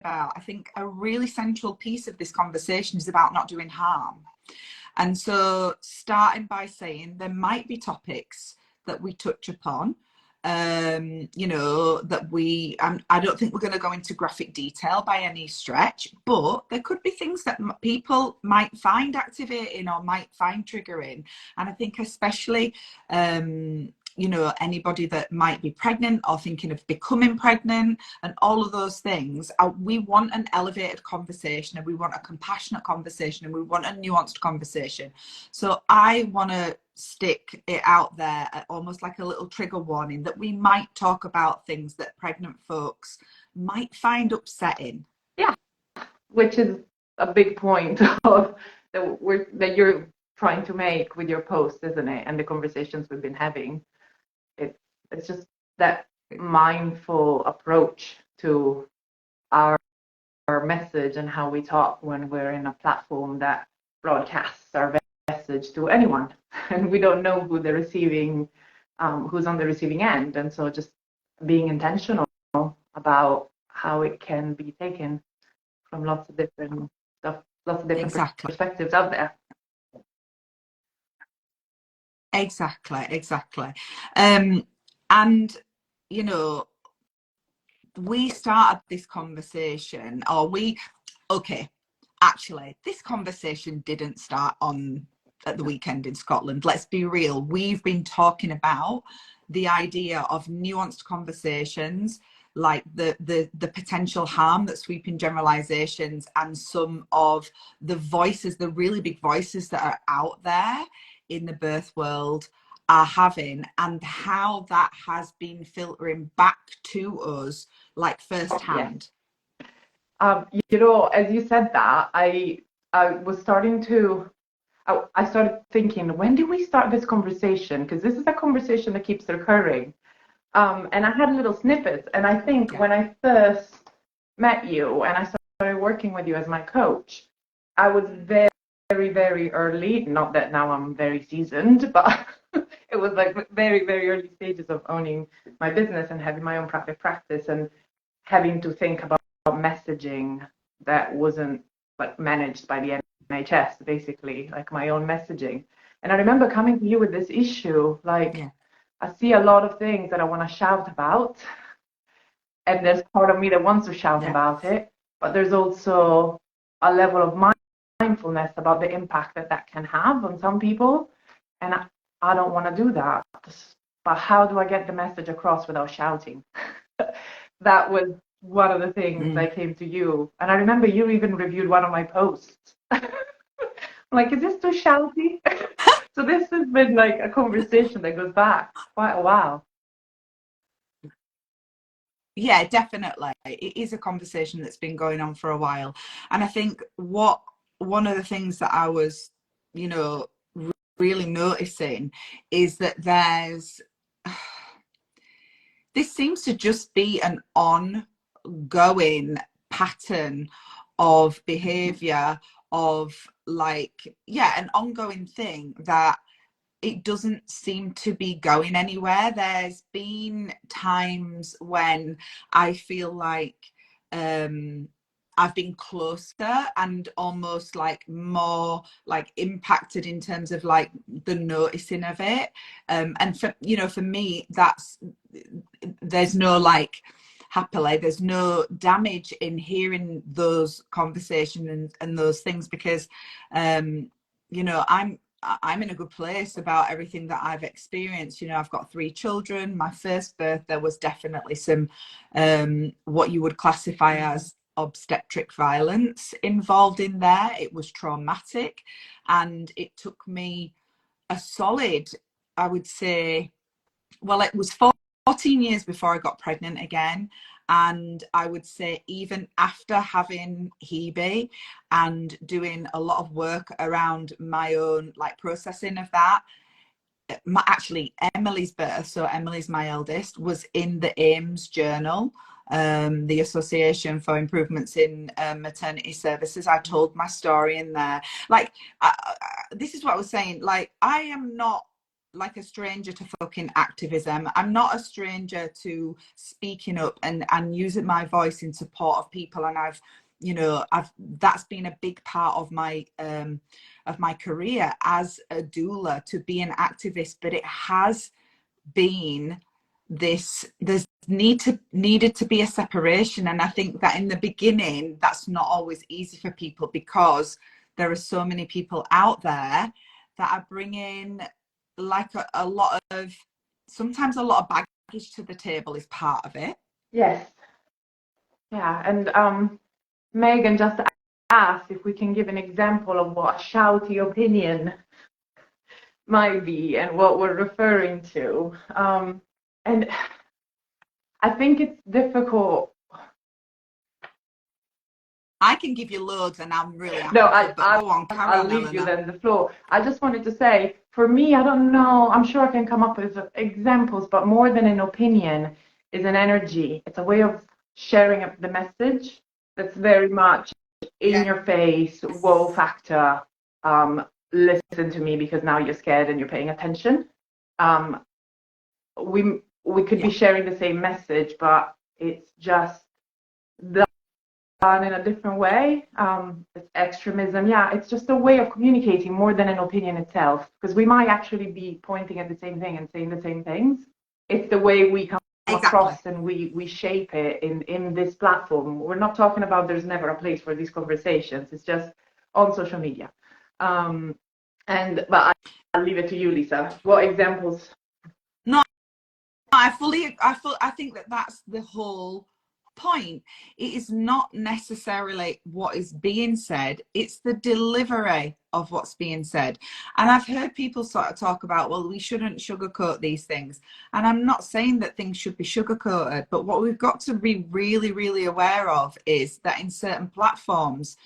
about, I think a really central piece of this conversation is about not doing harm. And so starting by saying there might be topics that we touch upon, you know, that I don't think we're going to go into graphic detail by any stretch, but there could be things that people might find activating or might find triggering. And I think especially, you know, anybody that might be pregnant or thinking of becoming pregnant and all of those things, we want an elevated conversation, and we want a compassionate conversation, and we want a nuanced conversation. So I want to stick it out there, almost like a little trigger warning, that we might talk about things that pregnant folks might find upsetting. Yeah, which is a big point of that you're trying to make with your post, isn't it? And the conversations we've been having. It's just that mindful approach to our message and how we talk when we're in a platform that broadcasts our message to anyone, and we don't know who they're receiving, who's on the receiving end. And so just being intentional about how it can be taken from lots of different stuff, lots of different perspectives out there. Exactly. And, you know, we started this conversation, actually, this conversation didn't start at the weekend in Scotland. Let's be real. We've been talking about the idea of nuanced conversations, like the potential harm that sweeping generalizations and some of the voices, the really big voices that are out there in the birth world are having, and how that has been filtering back to us, like firsthand. You know, as you said that, I was starting to, I started thinking, when did we start this conversation? Because this is a conversation that keeps recurring. And I had little snippets, and I think when I first met you and I started working with you as my coach, I was very, very early, not that now I'm very seasoned, but it was like very, very early stages of owning my business and having my own private practice and having to think about messaging that wasn't like managed by the NHS, basically, like my own messaging. And I remember coming to you with this issue, like, I see a lot of things that I want to shout about, and there's part of me that wants to shout about it, but there's also a level of mindfulness about the impact that can have on some people, and I don't want to do that. But how do I get the message across without shouting? That was one of the things I came to you, and I remember you even reviewed one of my posts. I'm like, is this too shouty? So this has been like a conversation that goes back quite a while. Yeah, definitely. It is a conversation that's been going on for a while. And I think one of the things that I was, you know, really noticing is that this seems to just be an ongoing pattern of behavior, of like, an ongoing thing that it doesn't seem to be going anywhere. There's been times when I feel like I've been closer and almost like more like impacted in terms of like the noticing of it. And for me, there's no like, happily, there's no damage in hearing those conversations and those things, because I'm in a good place about everything that I've experienced. You know, I've got 3 children. My first birth, there was definitely some what you would classify as obstetric violence involved in there. It was traumatic, and it took me a solid, I would say, well, it was 14 years before I got pregnant again. And I would say even after having Hebe and doing a lot of work around my own like processing of that, actually Emily's birth, so Emily's my eldest, was in the AIMS journal, the Association for Improvements in Maternity Services. I told my story in there. Like, this is what I was saying. Like, I am not like a stranger to fucking activism. I'm not a stranger to speaking up and using my voice in support of people. And I've that's been a big part of my career as a doula, to be an activist. But it has been there's needed to be a separation. And I think that in the beginning, that's not always easy for people, because there are so many people out there that are bringing like a lot of, sometimes a lot of baggage to the table is part of it. Yes. Yeah. And Megan just asked if we can give an example of what a shouty opinion might be and what we're referring to. And I think it's difficult. I can give you loads, and I'm really happy No, to, but go on, carry I'll on, leave you Eleanor. then the floor. I just wanted to say, for me, I don't know, I'm sure I can come up with examples, but more than an opinion is an energy. It's a way of sharing the message that's very much in your face, whoa factor, listen to me because now you're scared and you're paying attention. We could be sharing the same message, but it's just done in a different way. It's extremism. Yeah, it's just a way of communicating more than an opinion itself, because we might actually be pointing at the same thing and saying the same things. It's the way we come across and we shape it in this platform. We're not talking about there's never a place for these conversations. It's just on social media. But I'll leave it to you, Lisa. What examples? No, I think that that's the whole point. It is not necessarily what is being said, it's the delivery of what's being said. And I've heard people sort of talk about, well, we shouldn't sugarcoat these things. And I'm not saying that things should be sugarcoated, but what we've got to be really, really aware of is that in certain platforms,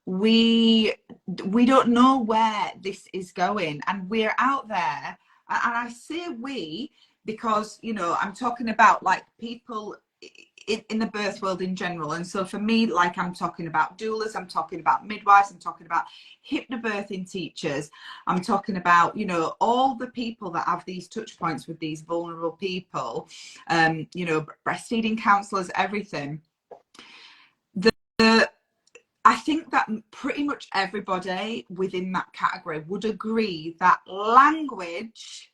we don't know where this is going, and we're out there. And I say we because, I'm talking about like people in the birth world in general. And so for me, like, I'm talking about doulas, I'm talking about midwives, I'm talking about hypnobirthing teachers, I'm talking about, all the people that have these touch points with these vulnerable people, breastfeeding counselors, everything. I think that pretty much everybody within that category would agree that language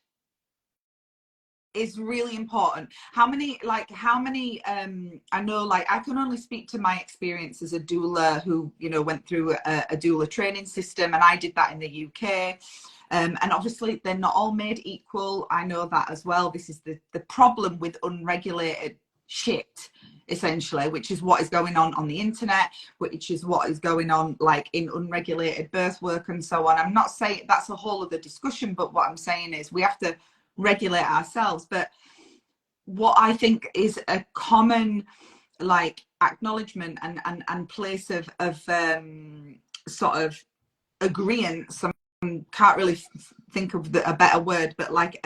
is really important. How many, I know, like, I can only speak to my experience as a doula who, went through a doula training system, and I did that in the UK. And obviously they're not all made equal. I know that as well. This is the problem with unregulated shit, essentially, which is what is going on the internet, which is what is going on like in unregulated birth work and so on. I'm not saying that's a whole other discussion, but what I'm saying is we have to regulate ourselves. But what I think is a common like acknowledgement and place of sort of agreement, can't really think of a better word, but like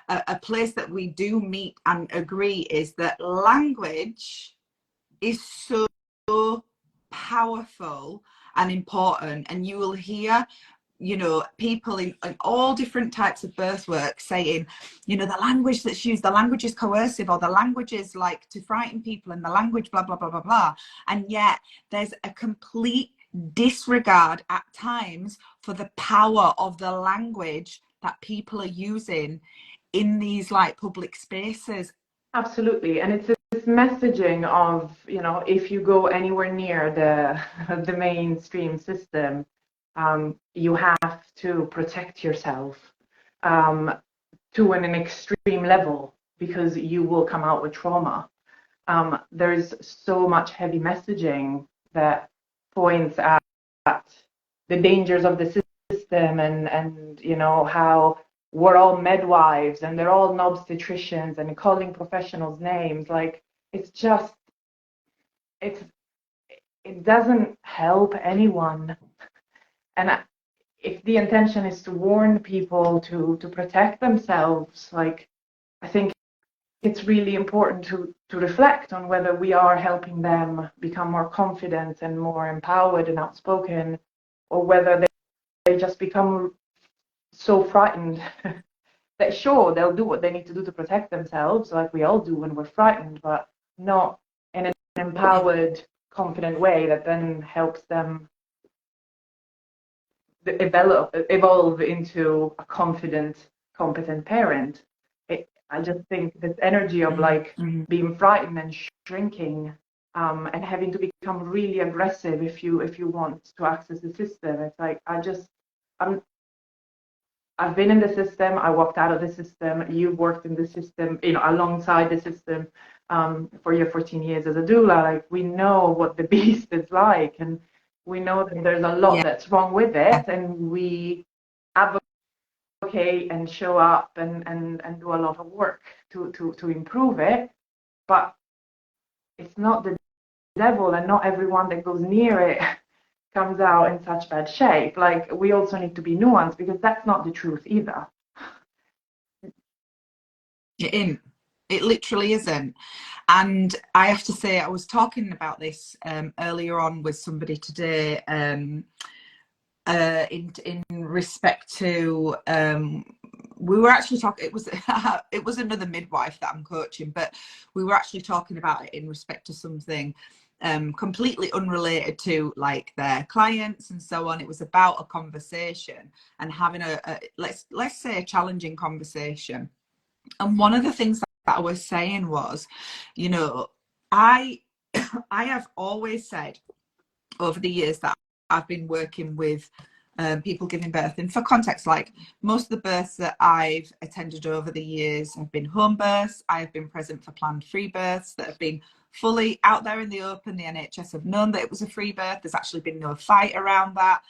a place that we do meet and agree is that language is so powerful and important. And you will hear people in all different types of birth work saying, the language that's used, the language is coercive, or the language is like to frighten people, and the language blah blah blah blah blah. And yet there's a complete disregard at times for the power of the language that people are using in these like public spaces. Absolutely. And it's this messaging of, if you go anywhere near the mainstream system, you have to protect yourself to an extreme level, because you will come out with trauma. There's so much heavy messaging that points at the dangers of the system, and how we're all midwives and they're all obstetricians, and calling professionals names. Like, it doesn't help anyone. And if the intention is to warn people to protect themselves, like, I think it's really important to reflect on whether we are helping them become more confident and more empowered and outspoken, or whether they just become so frightened that sure, they'll do what they need to do to protect themselves, like we all do when we're frightened, but not in an empowered, confident way that then helps them evolve into a confident, competent parent. I just think this energy of like being frightened and shrinking, and having to become really aggressive if you want to access the system. It's like I've been in the system. I walked out of the system. You've worked in the system, alongside the system, for your 14 years as a doula. Like, we know what the beast is like, and we know that there's a lot that's wrong with it, and we advocate and show up and do a lot of work to improve it. But it's not the devil, and not everyone that goes near it comes out in such bad shape. Like, we also need to be nuanced, because that's not the truth either. It literally isn't. And I have to say, I was talking about this earlier on with somebody today, in respect to we were actually talking, it was another midwife that I'm coaching, but we were actually talking about it in respect to something completely unrelated to like their clients and so on. It was about a conversation and having a let's say a challenging conversation. And one of the things that I was saying was, I have always said over the years that I've been working with people giving birth, and for context, like, most of the births that I've attended over the years have been home births. I have been present for planned free births that have been fully out there in the open. The NHS have known that it was a free birth. There's actually been no fight around that.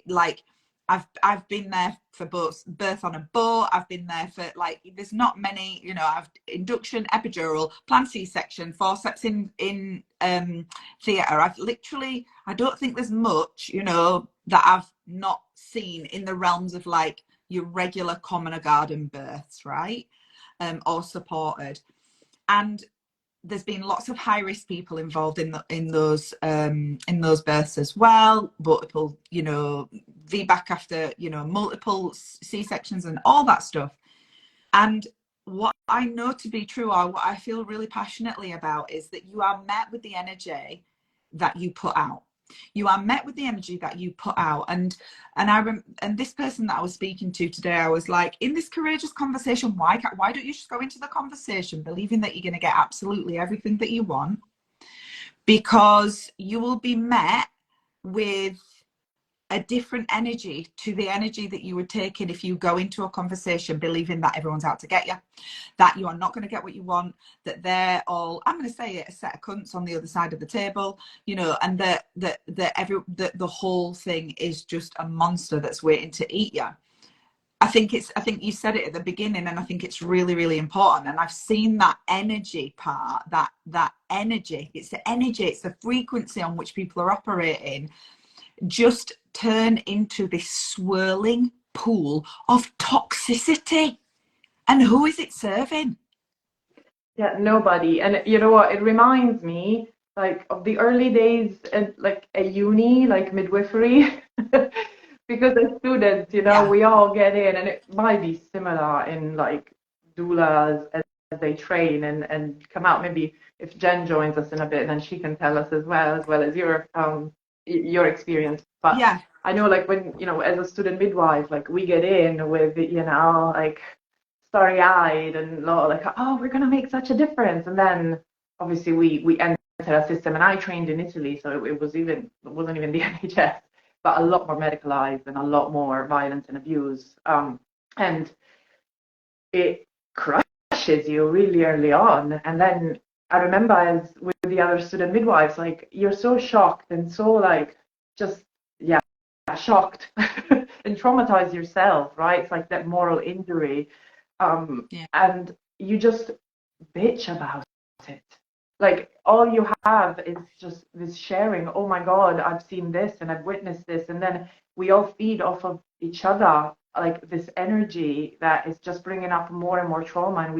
Like, I've been there for birth on a boat. I've been there for, like, there's not many, I've induction, epidural, planned C-section, forceps in theatre. I don't think there's much, that I've not seen in the realms of like your regular common or garden births, right? Or supported. And there's been lots of high risk people involved in those births as well. Multiple, VBAC after, multiple C-sections and all that stuff. And what I know to be true, or what I feel really passionately about, is that you are met with the energy that you put out. You are met with the energy that you put out. And this person that I was speaking to today, I was like, in this courageous conversation, why don't you just go into the conversation believing that you're going to get absolutely everything that you want? Because you will be met with a different energy to the energy that you would take in if you go into a conversation believing that everyone's out to get you, that you are not going to get what you want, that they're all, I'm going to say it, a set of cunts on the other side of the table, and that the whole thing is just a monster that's waiting to eat you. I think you said it at the beginning, and I think it's really, really important. And I've seen that energy part, that energy, it's the frequency on which people are operating, just turn into this swirling pool of toxicity. And who is it serving? Yeah, nobody. And you know what? It reminds me, like, of the early days at like a uni, like midwifery. Because as students, we all get in, and it might be similar in like doulas as they train and come out. Maybe if Jen joins us in a bit, then she can tell us as well as your experience. But yeah, I know, like, when, as a student midwife, like, we get in with, like, starry-eyed and like, oh, we're gonna make such a difference. And then obviously we enter a system, and I trained in Italy, so it wasn't even the NHS, but a lot more medicalized and a lot more violence and abuse. And it crushes you really early on. And then I remember, as with the other student midwives, like, you're so shocked and so, like, just, yeah, shocked and traumatized yourself, right? It's like that moral injury. And you just bitch about it. Like, all you have is just this sharing. Oh my God, I've seen this and I've witnessed this. And then we all feed off of each other, like, this energy that is just bringing up more and more trauma. And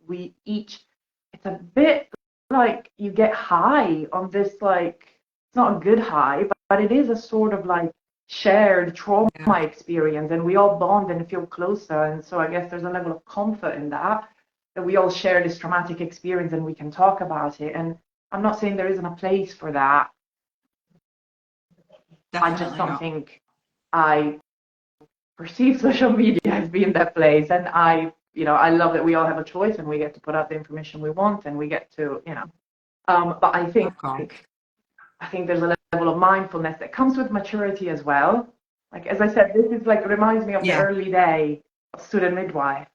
we each, it's a bit like you get high on this, like, it's not a good high, but it is a sort of like shared trauma experience, and we all bond and feel closer. And so I guess there's a level of comfort in that we all share this traumatic experience and we can talk about it. And I'm not saying there isn't a place for that. Definitely I just don't not. think I perceive social media as being that place. And I love that we all have a choice and we get to put out the information we want and we get to, but I think there's a level of mindfulness that comes with maturity as well. Like, as I said, this is like, reminds me of the early day of student midwife,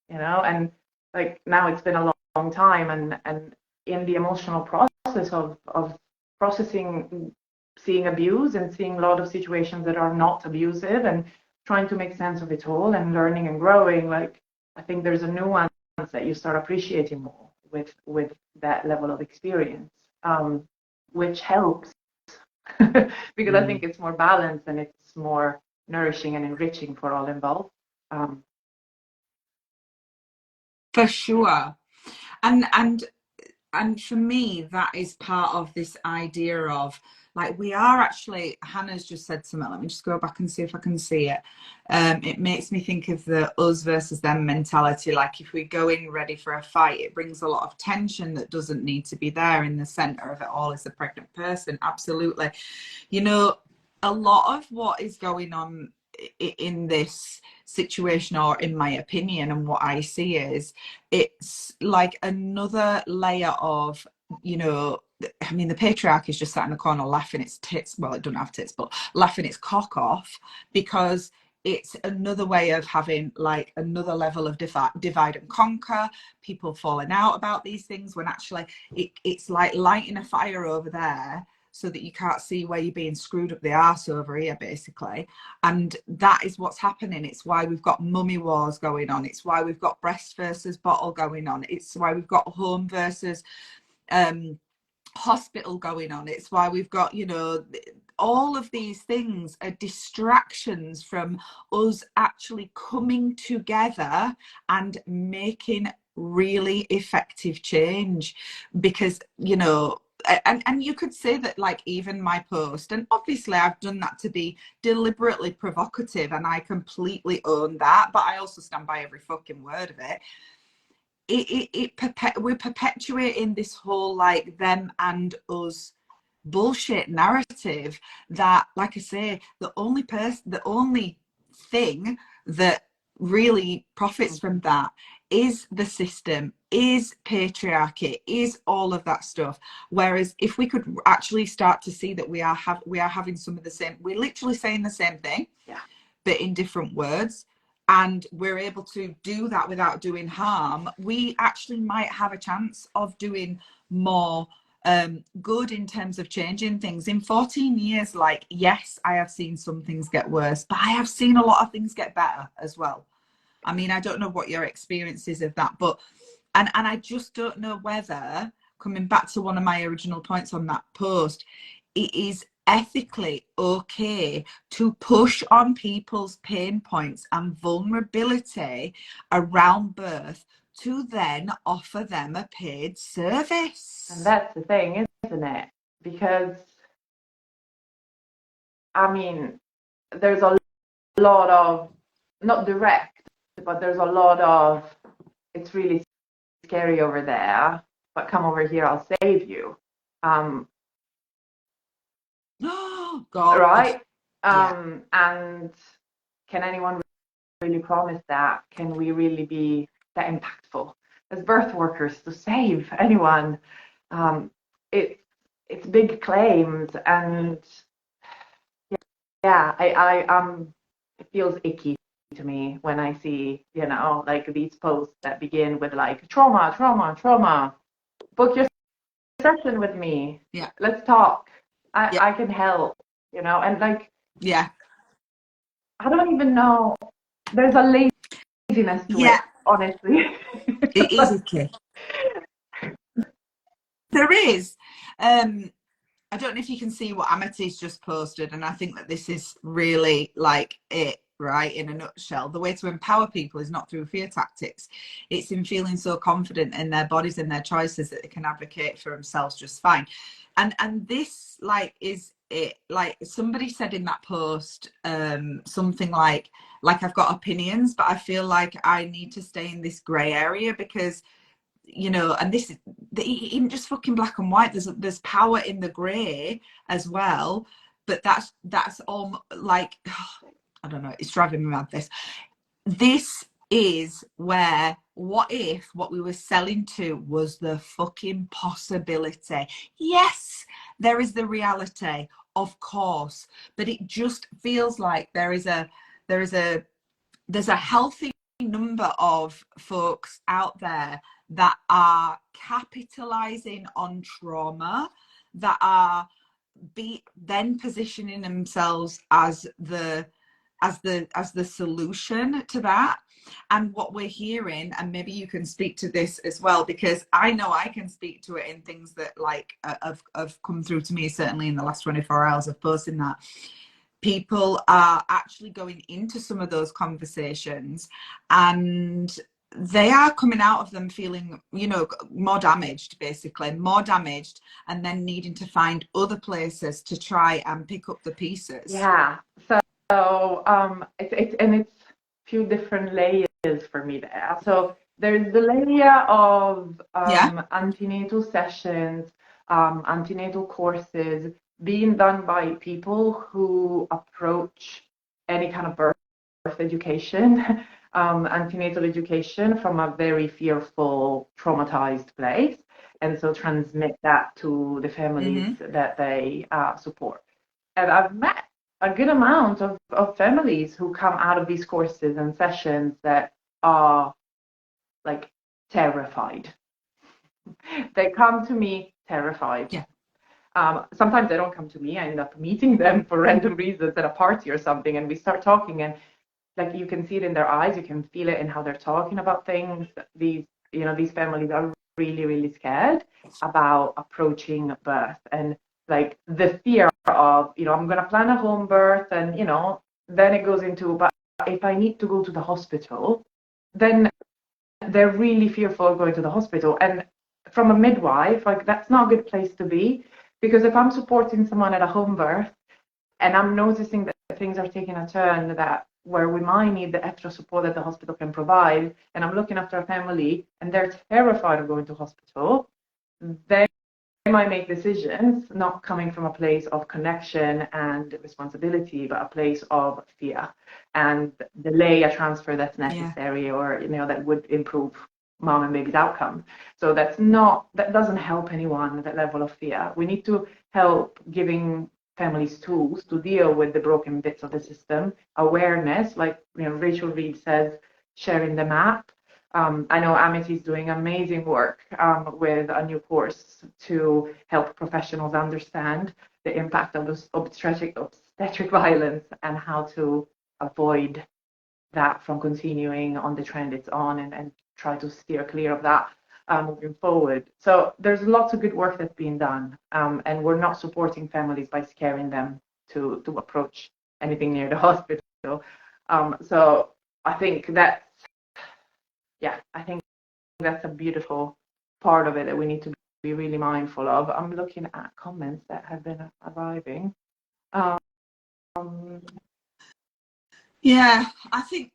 and like now it's been a long time, and in the emotional process of processing, seeing abuse and seeing a lot of situations that are not abusive and trying to make sense of it all and learning and growing, like, I think there's a nuance that you start appreciating more with that level of experience, which helps because I think it's more balanced and it's more nourishing and enriching for all involved. For sure. And for me, that is part of this idea of, like, we are actually, Hannah's just said something, let me just go back and see if I can see it. It makes me think of the us versus them mentality. Like, if we go in ready for a fight, it brings a lot of tension that doesn't need to be there. In the center of it all is the pregnant person. Absolutely. A lot of what is going on in this situation, or in my opinion, and what I see is, it's like another layer of, I mean, the patriarchy is just sat in the corner laughing its tits, well, it doesn't have tits, but laughing its cock off, because it's another way of having like another level of divide and conquer, people falling out about these things, when actually it's like lighting a fire over there so that you can't see where you're being screwed up the arse over here, basically. And that is what's happening. It's why we've got mummy wars going on. It's why we've got breast versus bottle going on. It's why we've got home versus hospital going on. It's why we've got, all of these things are distractions from us actually coming together and making really effective change. Because, and you could say that, like, even my post, and obviously I've done that to be deliberately provocative, and I completely own that, but I also stand by every fucking word of it. We're perpetuating this whole like them and us bullshit narrative that, like I say, the only thing that really profits from that is the system, is patriarchy, is all of that stuff. Whereas if we could actually start to see that we are having some of the same, we're literally saying the same thing, but in different words, and we're able to do that without doing harm, we actually might have a chance of doing more good in terms of changing things. In 14 years, like, yes, I have seen some things get worse, but I have seen a lot of things get better as well. I mean, I don't know what your experience is of that, but and I just don't know whether, coming back to one of my original points on that post, it is ethically okay to push on people's pain points and vulnerability around birth to then offer them a paid service. And that's the thing, isn't it? Because, I mean, there's a lot of, not direct, but there's a lot of, it's really scary over there, but come over here, I'll save you. Oh, God. Right? And can anyone really promise that? Can we really be that impactful as birth workers to save anyone? It's big claims, and it feels icky to me when I see, like these posts that begin with like trauma, trauma, trauma. Book your session with me. Yeah. Let's talk. I can help, and like, I don't even know. There's a laziness to it, honestly. It is icky. There is. I don't know if you can see what Amity's just posted, and I think that this is really like it, right, in a nutshell. The way to empower people is not through fear tactics. It's in feeling so confident in their bodies and their choices that they can advocate for themselves just fine. And this, like, is it, like somebody said in that post, something like I've got opinions, but I feel like I need to stay in this grey area because, you know, and this is even just fucking black and white. There's power in the grey as well, but that's all like, I don't know. It's driving me mad. This is where, what if what we were selling to was the fucking possibility? Yes, there is the reality, of course, but it just feels like there's a healthy number of folks out there that are capitalizing on trauma, that are then positioning themselves as the solution to that. And what we're hearing, and maybe you can speak to this as well, because I know I can speak to it in things that like have come through to me, certainly in the last 24 hours of posting that. People are actually going into some of those conversations and they are coming out of them feeling, you know, more damaged, basically more damaged, and then needing to find other places to try and pick up the pieces. Yeah. So it's a few different layers for me there. So there's the layer of antenatal sessions, antenatal courses being done by people who approach any kind of birth education, antenatal education from a very fearful, traumatized place, and so transmit that to the families that they support. And I've met a good amount of families who come out of these courses and sessions that are like terrified. They come to me terrified. Yeah. Sometimes they don't come to me. I end up meeting them for random reasons at a party or something, and we start talking, and like you can see it in their eyes, you can feel it in how they're talking about things. These families are really, really scared about approaching birth, and like the fear of, I'm going to plan a home birth, and then it goes into, but if I need to go to the hospital, then they're really fearful of going to the hospital. And from a midwife, like that's not a good place to be, because if I'm supporting someone at a home birth and I'm noticing that things are taking a turn where we might need the extra support that the hospital can provide, and I'm looking after a family and they're terrified of going to hospital, they might make decisions not coming from a place of connection and responsibility, but a place of fear, and delay a transfer that's necessary, or that would improve mom and baby's outcome. So that doesn't help anyone, that level of fear. We need to help giving families tools to deal with the broken bits of the system, awareness, like Rachel Reed says, sharing the map. I know Amity is doing amazing work with a new course to help professionals understand the impact of this obstetric violence and how to avoid that from continuing on the trend it's on, and try to steer clear of that moving forward. So there's lots of good work that's being done, and we're not supporting families by scaring them to approach anything near the hospital. So I think that's a beautiful part of it that we need to be really mindful of. I'm looking at comments that have been arriving. Yeah, I think,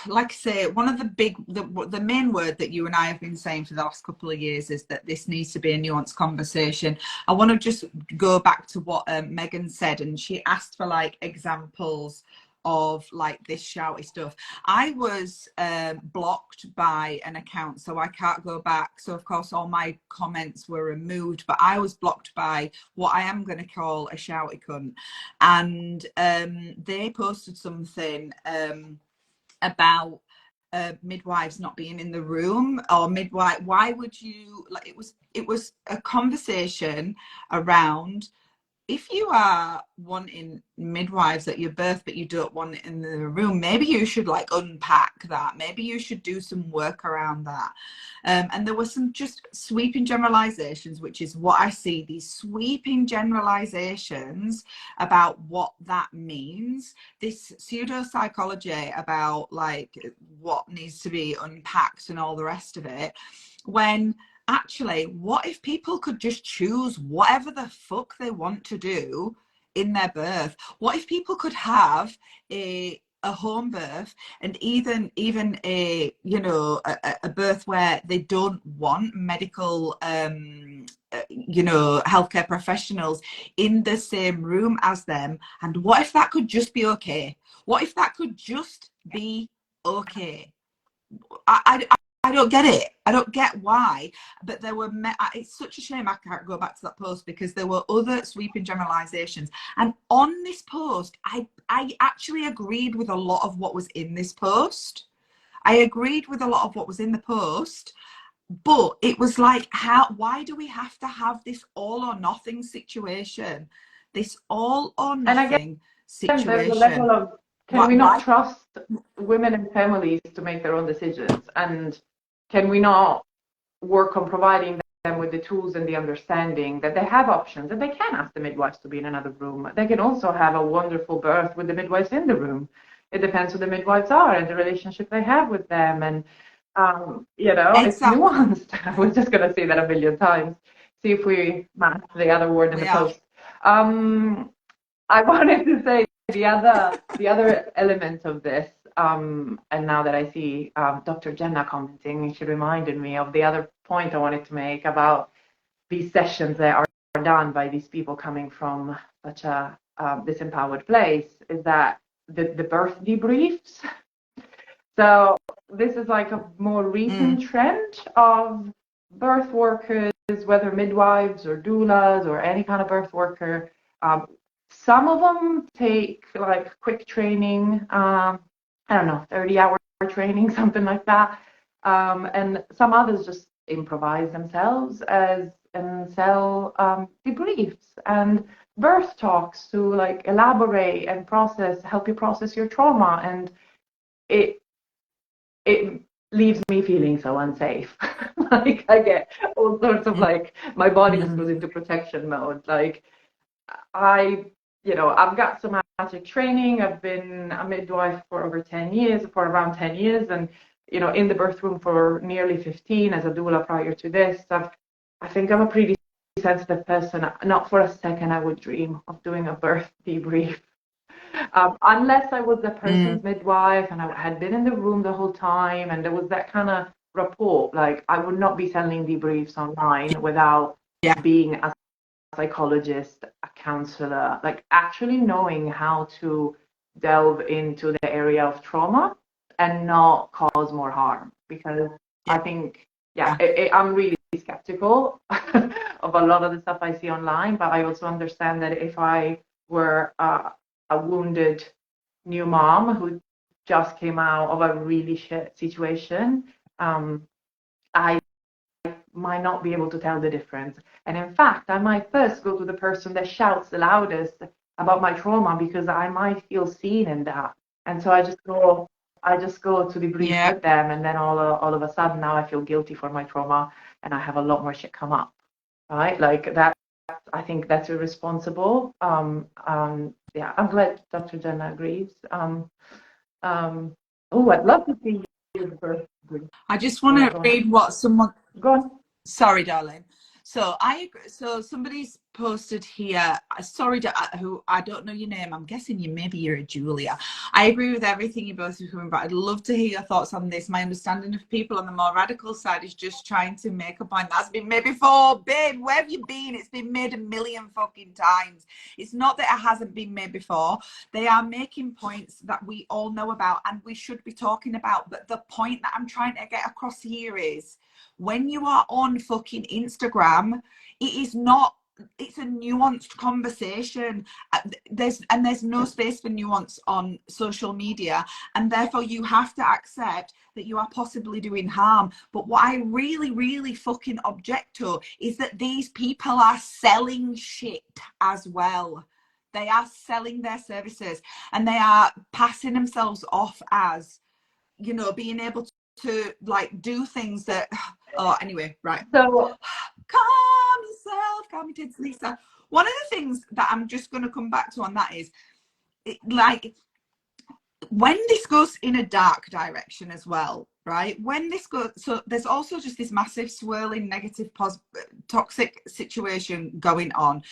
like I say, one of the main word that you and I have been saying for the last couple of years is that this needs to be a nuanced conversation. I want to just go back to what Megan said, and she asked for like examples of like this shouty stuff. I was blocked by an account, so I can't go back. So of course all my comments were removed, but I was blocked by what I am going to call a shouty cunt. And they posted something about midwives not being in the room, or midwife, why would you, like, it was a conversation around, if you are wanting midwives at your birth but you don't want it in the room, maybe you should like unpack that, maybe you should do some work around that. And there were some just sweeping generalizations, which is what I see, these sweeping generalizations about what that means, this pseudo psychology about like what needs to be unpacked and all the rest of it, when actually, what if people could just choose whatever the fuck they want to do in their birth? What if people could have a home birth, and even a, you know, a birth where they don't want medical you know, healthcare professionals in the same room as them? And what if that could just be okay? What if that could just be okay? I don't get it. I don't get why. But there were, it's such a shame I can't go back to that post, because there were other sweeping generalizations. And on this post, I actually agreed with a lot of what was in this post. I agreed with a lot of what was in the post, but it was like, why do we have to have this all or nothing situation? This all or And I guess nothing there's a situation. level of, can we not trust women and families to make their own decisions? And can we not work on providing them with the tools and the understanding that they have options, that they can ask the midwives to be in another room? They can also have a wonderful birth with the midwives in the room. It depends who the midwives are and the relationship they have with them. And, you know, it's nuanced. We're just going to say that a million times. See if we match the other word in the post. I wanted to say the other element of this, and now that I see Dr. Jenna commenting, she reminded me of the other point I wanted to make about these sessions that are done by these people coming from such a disempowered place, is that the birth debriefs. So this is like a more recent trend of birth workers, whether midwives or doulas or any kind of birth worker. Some of them take like quick training, I don't know, 30-hour training, something like that. And some others just improvise themselves and sell debriefs and birth talks to like elaborate and help you process your trauma. And it leaves me feeling so unsafe. Like I get all sorts of like, my body just goes into protection mode. Like I've got somatic training. I've been a midwife for around 10 years, and, you know, in the birth room for nearly 15 as a doula prior to this. I think I'm a pretty sensitive person. Not for a second I would dream of doing a birth debrief. Unless I was the person's midwife and I had been in the room the whole time and there was that kind of rapport. Like, I would not be sending debriefs online without being a psychologist, a counselor, like actually knowing how to delve into the area of trauma and not cause more harm. Because I think, I'm really skeptical of a lot of the stuff I see online, but I also understand that if I were a wounded new mom who just came out of a really shit situation, I might not be able to tell the difference. And in fact, I might first go to the person that shouts the loudest about my trauma, because I might feel seen in that. And so I just go to debrief with them, and then all of a sudden now I feel guilty for my trauma and I have a lot more shit come up. Right? Like that, I think that's irresponsible. Yeah, I'm glad Dr. Jenna agrees. I'd love to see you first. I just want to read what someone. Go on. Sorry, darling. So somebody's posted here. Sorry, who I don't know your name. I'm guessing you're a Julia. I agree with everything you both are coming about. I'd love to hear your thoughts on this. My understanding of people on the more radical side is just trying to make a point that's been made before. Babe, where have you been? It's been made a million fucking times. It's not that it hasn't been made before. They are making points that we all know about and we should be talking about. But the point that I'm trying to get across here is, when you are on fucking Instagram, it's a nuanced conversation. There's no space for nuance on social media, and therefore you have to accept that you are possibly doing harm. But what I really, really fucking object to is that these people are selling shit as well. They are selling their services and they are passing themselves off as, you know, being able to like do things that anyway, right. So calm yourself, Lisa. One of the things that I'm just going to come back to on that is, when this goes in a dark direction as well, right? When this goes, so there's also just this massive swirling negative toxic situation going on.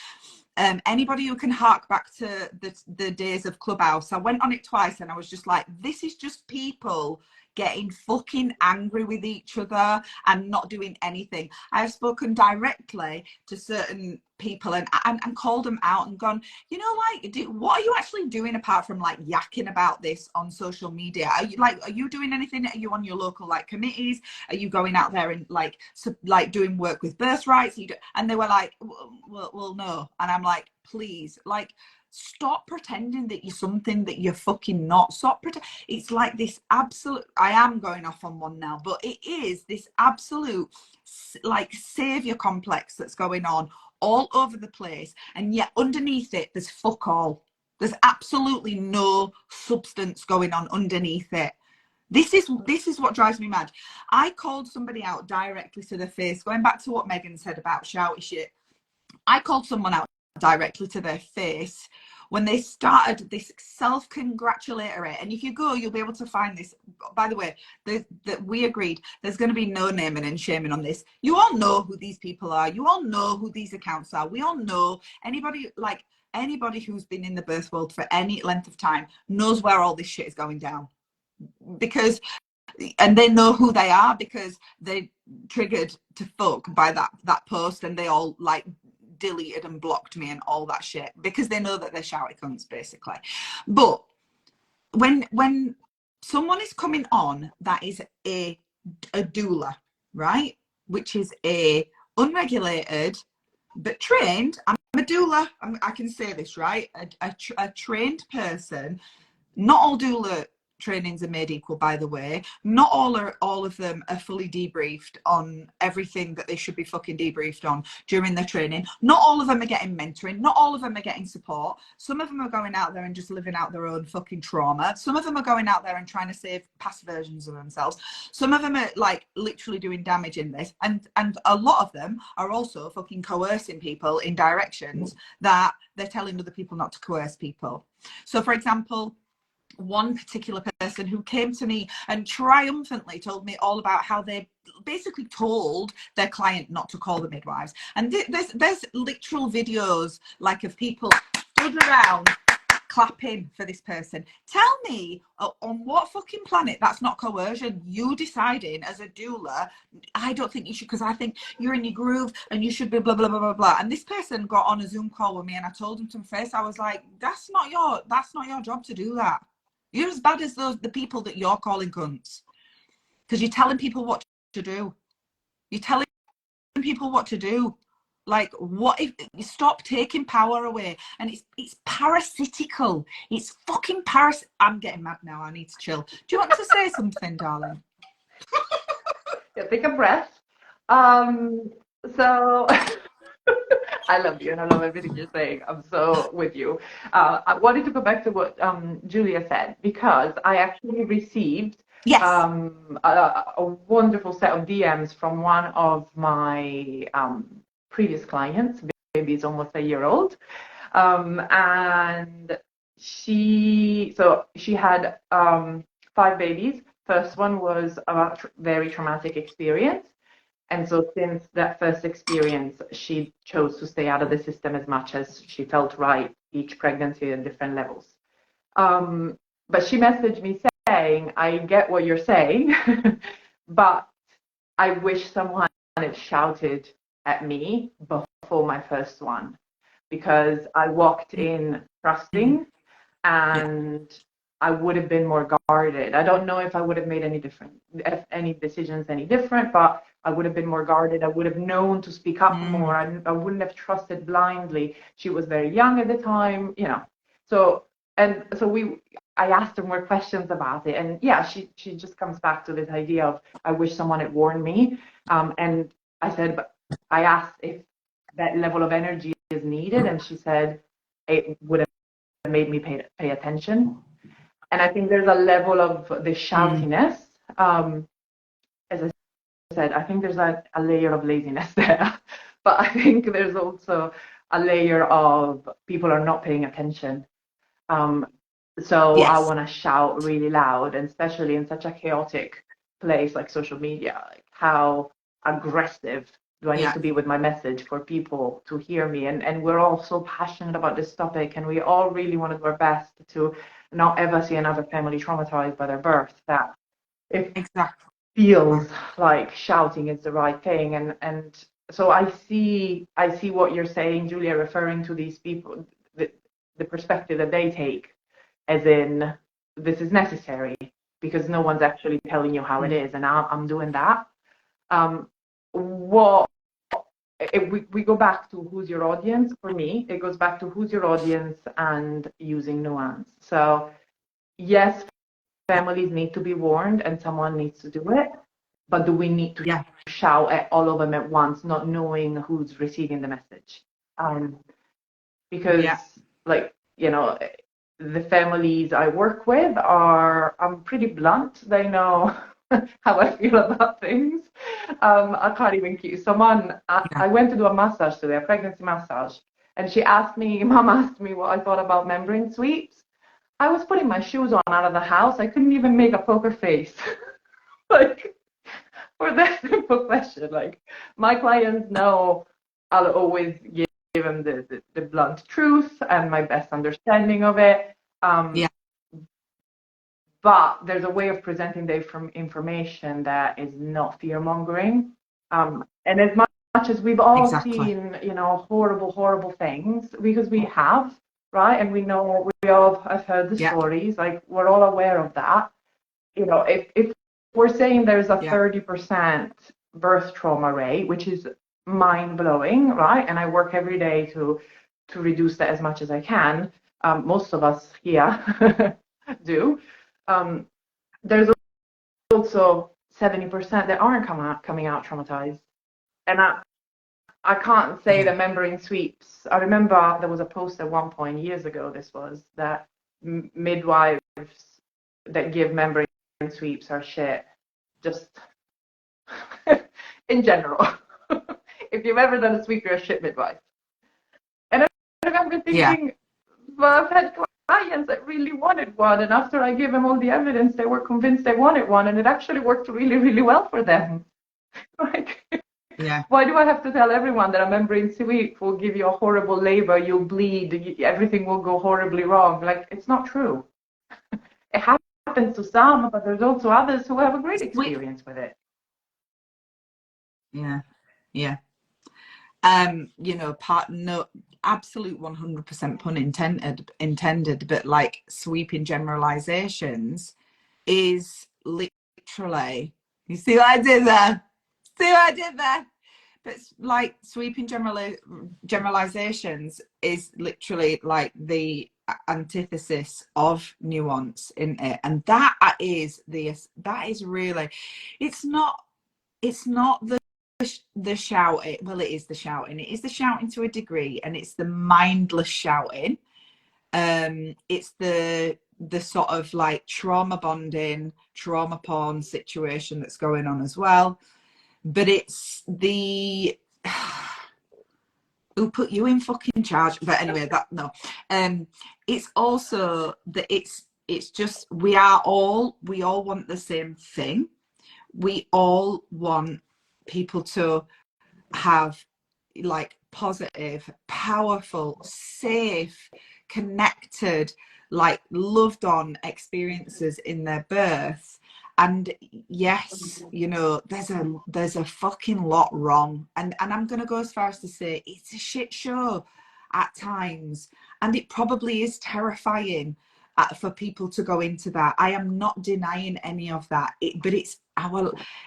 Anybody who can hark back to the days of Clubhouse, I went on it twice and I was just like, this is just people getting fucking angry with each other and not doing anything. I've spoken directly to certain people and called them out and gone, you know, like, what are you actually doing apart from like yakking about this on social media? Are you doing anything? Are you on your local like committees? Are you going out there and like doing work with birthrights? And they were like, well, no. And I'm like, please, like, stop pretending that you're something that you're fucking not. It's like this absolute, I am going off on one now, but it is this absolute like savior complex that's going on all over the place, and yet underneath it there's fuck all. There's absolutely no substance going on underneath it. This is what drives me mad. I called somebody out directly to their face, going back to what Megan said about shouty shit. I called someone out directly to their face when they started this self-congratulatory, and if you go, you'll be able to find this. By the way, that we agreed there's going to be no naming and shaming on this. You all know who these people are. You all know who these accounts are. We all know anybody who's been in the birth world for any length of time knows where all this shit is going down, because, and they know who they are because they triggered to fuck by that post, and they all like deleted and blocked me and all that shit because they know that they're shouty cunts basically. But when someone is coming on that is a doula, right, which is a unregulated but trained, I'm a doula, I can say this, right, a trained person. Not all doula trainings are made equal, by the way. Not all of them are fully debriefed on everything that they should be fucking debriefed on during their training. Not all of them are getting mentoring. Not all of them are getting support. Some of them are going out there and just living out their own fucking trauma. Some of them are going out there and trying to save past versions of themselves. Some of them are like literally doing damage in this, and a lot of them are also fucking coercing people in directions that they're telling other people not to coerce people. So for example, one particular person who came to me and triumphantly told me all about how they basically told their client not to call the midwives, and there's literal videos like of people stood around clapping for this person. Tell me on what fucking planet that's not coercion? You deciding as a doula, I don't think you should, because I think you're in your groove and you should be blah blah blah blah blah. And this person got on a Zoom call with me and I told him to my face, I was like, that's not your job to do that. You're as bad as the people that you're calling cunts, because you're telling people what to do. You're telling people what to do. Like, what if you stop taking power away? And it's parasitical. It's fucking I'm getting mad now. I need to chill. Do you want to say something, darling? Yeah, take a breath. So I love you and I love everything you're saying. I'm so with you. I wanted to go back to what Julia said, because I actually received a wonderful set of DMs from one of my previous clients. Baby is almost a year old, and she had 5 babies. First one was a very traumatic experience. And so since that first experience, she chose to stay out of the system as much as she felt right, each pregnancy at different levels. But she messaged me saying, I get what you're saying, but I wish someone had shouted at me before my first one, because I walked in trusting and I would have been more guarded. I don't know if I would have made any decisions any different, but I would have been more guarded. I would have known to speak up more. I wouldn't have trusted blindly. She was very young at the time, you know. So I asked her more questions about it, and yeah, she just comes back to this idea of, I wish someone had warned me. And I said, but I asked if that level of energy is needed, and she said it would have made me pay attention. And I think there's a level of the shoutiness. As I said, I think there's a layer of laziness there, but I think there's also a layer of people are not paying attention. So I Yes. want to shout really loud, and especially in such a chaotic place like social media. Like, how aggressive do I need Yeah. to be with my message for people to hear me? And we're all so passionate about this topic, and we all really want to do our best to not ever see another family traumatized by their birth. That it Exactly. feels like shouting is the right thing, and so I see what you're saying, Julia, referring to these people, the perspective that they take, as in, this is necessary because no one's actually telling you how it is, and I'm doing that. What if we go back to who's your audience? For me, it goes back to who's your audience and using nuance. So yes, families need to be warned and someone needs to do it, but do we need to Yeah. shout at all of them at once, not knowing who's receiving the message? Because, Yeah. like, the families I work with are, I'm pretty blunt. They know how I feel about things. I can't even keep someone. Yeah. I went to do a massage today, a pregnancy massage, and mom asked me what I thought about membrane sweeps. I was putting my shoes on out of the house. I couldn't even make a poker face. Like, for that simple question. Like, my clients know I'll always give them the blunt truth and my best understanding of it. Yeah. But there's a way of presenting the information that is not fear mongering. And as much as we've all Exactly. seen, horrible, horrible things, because we have, right? And we know, we all have heard the Yeah. stories, like, we're all aware of that. If we're saying there's a Yeah. 30% birth trauma rate, which is mind blowing, right? And I work every day to reduce that as much as I can. Most of us here do. Um, there's also 70% that aren't coming out traumatized, and I can't say Yeah. the membrane sweeps. I remember there was a post at one point years ago. This was that midwives that give membrane sweeps are shit. Just in general. If you've ever done a sweep, you're a shit midwife. And I remember Yeah. thinking, well, I've had clients that really wanted one, and after I gave them all the evidence, they were convinced they wanted one, and it actually worked really, really well for them. Like, Yeah. why do I have to tell everyone that a membrane sweep will give you a horrible labor, you'll bleed, everything will go horribly wrong? Like, it's not true. It happens to some, but there's also others who have a great experience with it. Yeah. Yeah. No, absolute 100% pun intended, but like sweeping generalizations is literally, you see what I did there? See what I did there? But like sweeping generalizations is literally like the antithesis of nuance in it, and that is really, it's not the shouting. Well, it is the shouting. It is the shouting to a degree, and it's the mindless shouting. It's the sort of like trauma bonding, trauma porn situation that's going on as well. But it's the who put you in fucking charge. But anyway, that no. It's also that it's just we all want the same thing. We all want people to have like positive, powerful, safe, connected, like loved on experiences in their birth. And yes, there's a fucking lot wrong, and I'm gonna go as far as to say it's a shit show at times, and it probably is terrifying for people to go into that. I am not denying any of that, but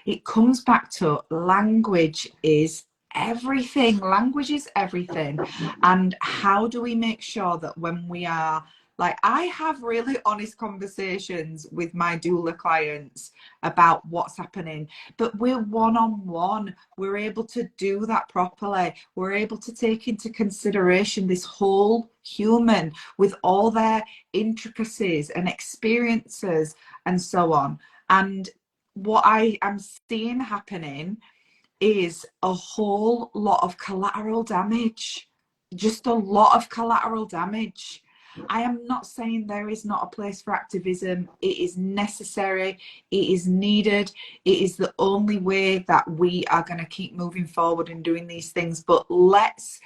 it comes back to language is everything. Language is everything. And how do we make sure that when we are, like, I have really honest conversations with my doula clients about what's happening, but we're one-on-one. We're able to do that properly. We're able to take into consideration this whole human with all their intricacies and experiences and so on. And what I am seeing happening is a whole lot of collateral damage, just a lot of collateral damage. I am not saying there is not a place for activism. It is necessary, it is needed, it is the only way that we are going to keep moving forward and doing these things. But let's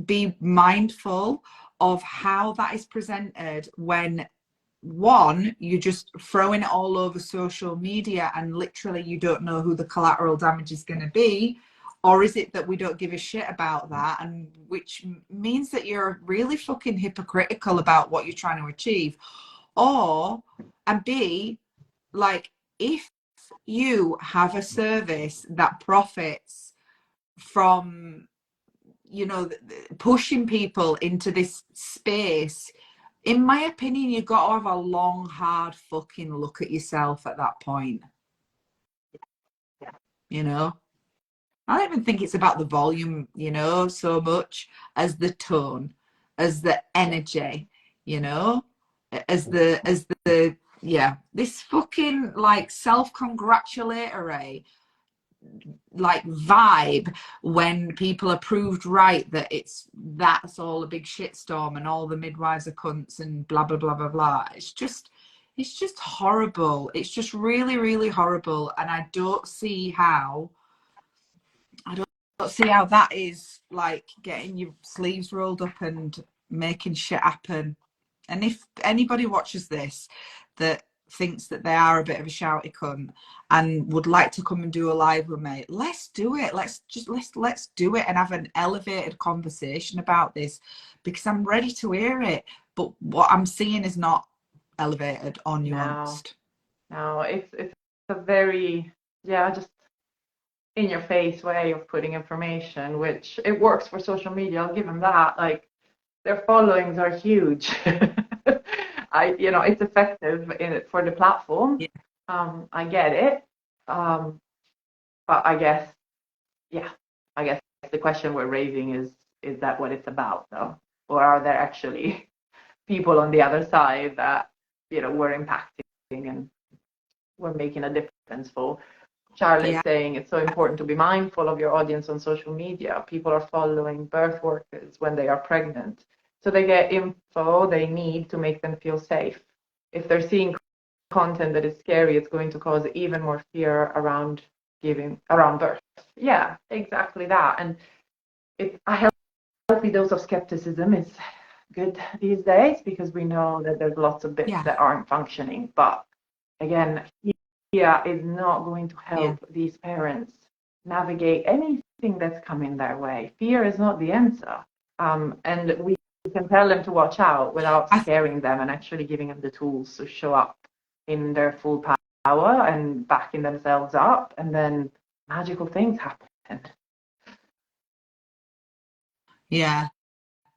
be mindful of how that is presented when, one, you're just throwing it all over social media and literally you don't know who the collateral damage is going to be. Or is it that we don't give a shit about that, and which means that you're really fucking hypocritical about what you're trying to achieve? Or, and B, like, if you have a service that profits from, you know, pushing people into this space, in my opinion, you've got to have a long, hard fucking look at yourself at that point. You know? I don't even think it's about the volume, you know, so much as the tone, as the energy, you know, as the yeah, this fucking like self-congratulatory like vibe when people are proved right that that's all a big shitstorm and all the midwives are cunts and blah blah blah blah blah. It's just horrible. It's just really, really horrible. And I don't see how that is like getting your sleeves rolled up and making shit happen. And if anybody watches this that thinks that they are a bit of a shouty cunt and would like to come and do a live with me, let's do it. Let's do it and have an elevated conversation about this, because I'm ready to hear it. But what I'm seeing is not elevated or nuanced. No, it's a very, yeah, just in your face way of putting information, which it works for social media. I'll give them that. Like, their followings are huge. It's effective for the platform. Yeah. I get it. But I guess the question we're raising is that what it's about, though? Or are there actually people on the other side that, we're impacting and we're making a difference for? Charlotte is saying it's so important to be mindful of your audience on social media. People are following birth workers when they are pregnant, so they get info they need to make them feel safe. If they're seeing content that is scary, it's going to cause even more fear around birth. Yeah, exactly that. And a healthy dose of skepticism is good these days, because we know that there's lots of bits that aren't functioning. But again, fear is not going to help these parents navigate anything that's coming their way. Fear is not the answer. And we can tell them to watch out without scaring them, and actually giving them the tools to show up in their full power and backing themselves up, and then magical things happen. Yeah,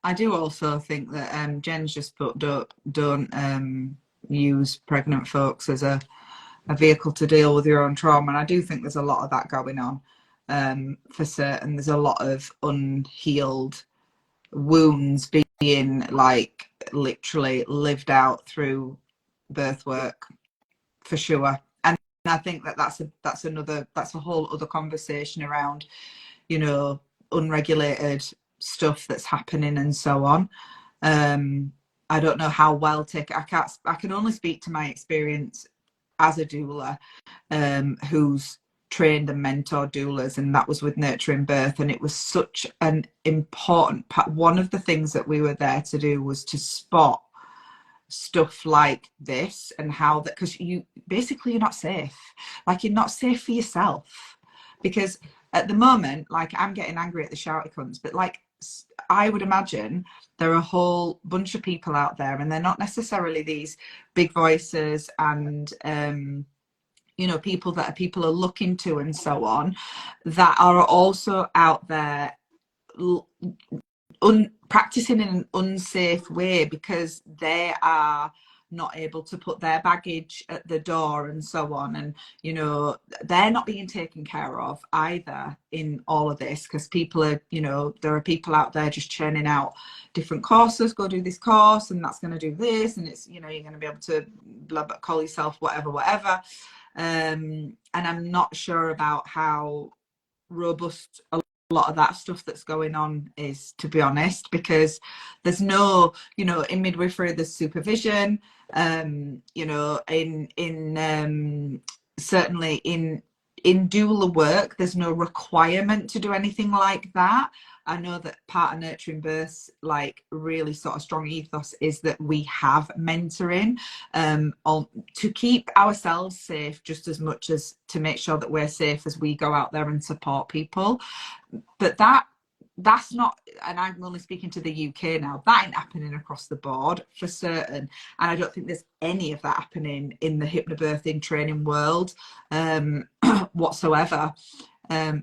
I do also think that Jen's just put don't use pregnant folks as a vehicle to deal with your own trauma, and I do think there's a lot of that going on for certain. There's a lot of unhealed wounds being like literally lived out through birth work, for sure. And I think that's a whole other conversation around, unregulated stuff that's happening and so on. I don't know how well I can only speak to my experience as a doula, who's trained and mentored doulas, and that was with Nurturing Birth. And it was such an important part. One of the things that we were there to do was to spot stuff like this, and how that, because you're not safe. Like, you're not safe for yourself, because at the moment, like, I'm getting angry at the shouty cunts, but like, I would imagine there are a whole bunch of people out there, and they're not necessarily these big voices and people that people are looking to and so on, that are also out there practicing in an unsafe way, because they are not able to put their baggage at the door and so on. And they're not being taken care of either in all of this, because people are, there are people out there just churning out different courses. Go do this course and that's going to do this, and it's, you're going to be able to blah, blah, call yourself whatever. And I'm not sure about how robust a lot of that stuff that's going on is, to be honest, because there's no, you know, in midwifery there's supervision, you know, in certainly in doula work there's no requirement to do anything like that. I know that part of Nurturing Births, like, really sort of strong ethos is that we have mentoring to keep ourselves safe just as much as to make sure that we're safe as we go out there and support people. But that's not, and I'm only speaking to the UK now, that ain't happening across the board for certain. And I don't think there's any of that happening in the hypnobirthing training world whatsoever.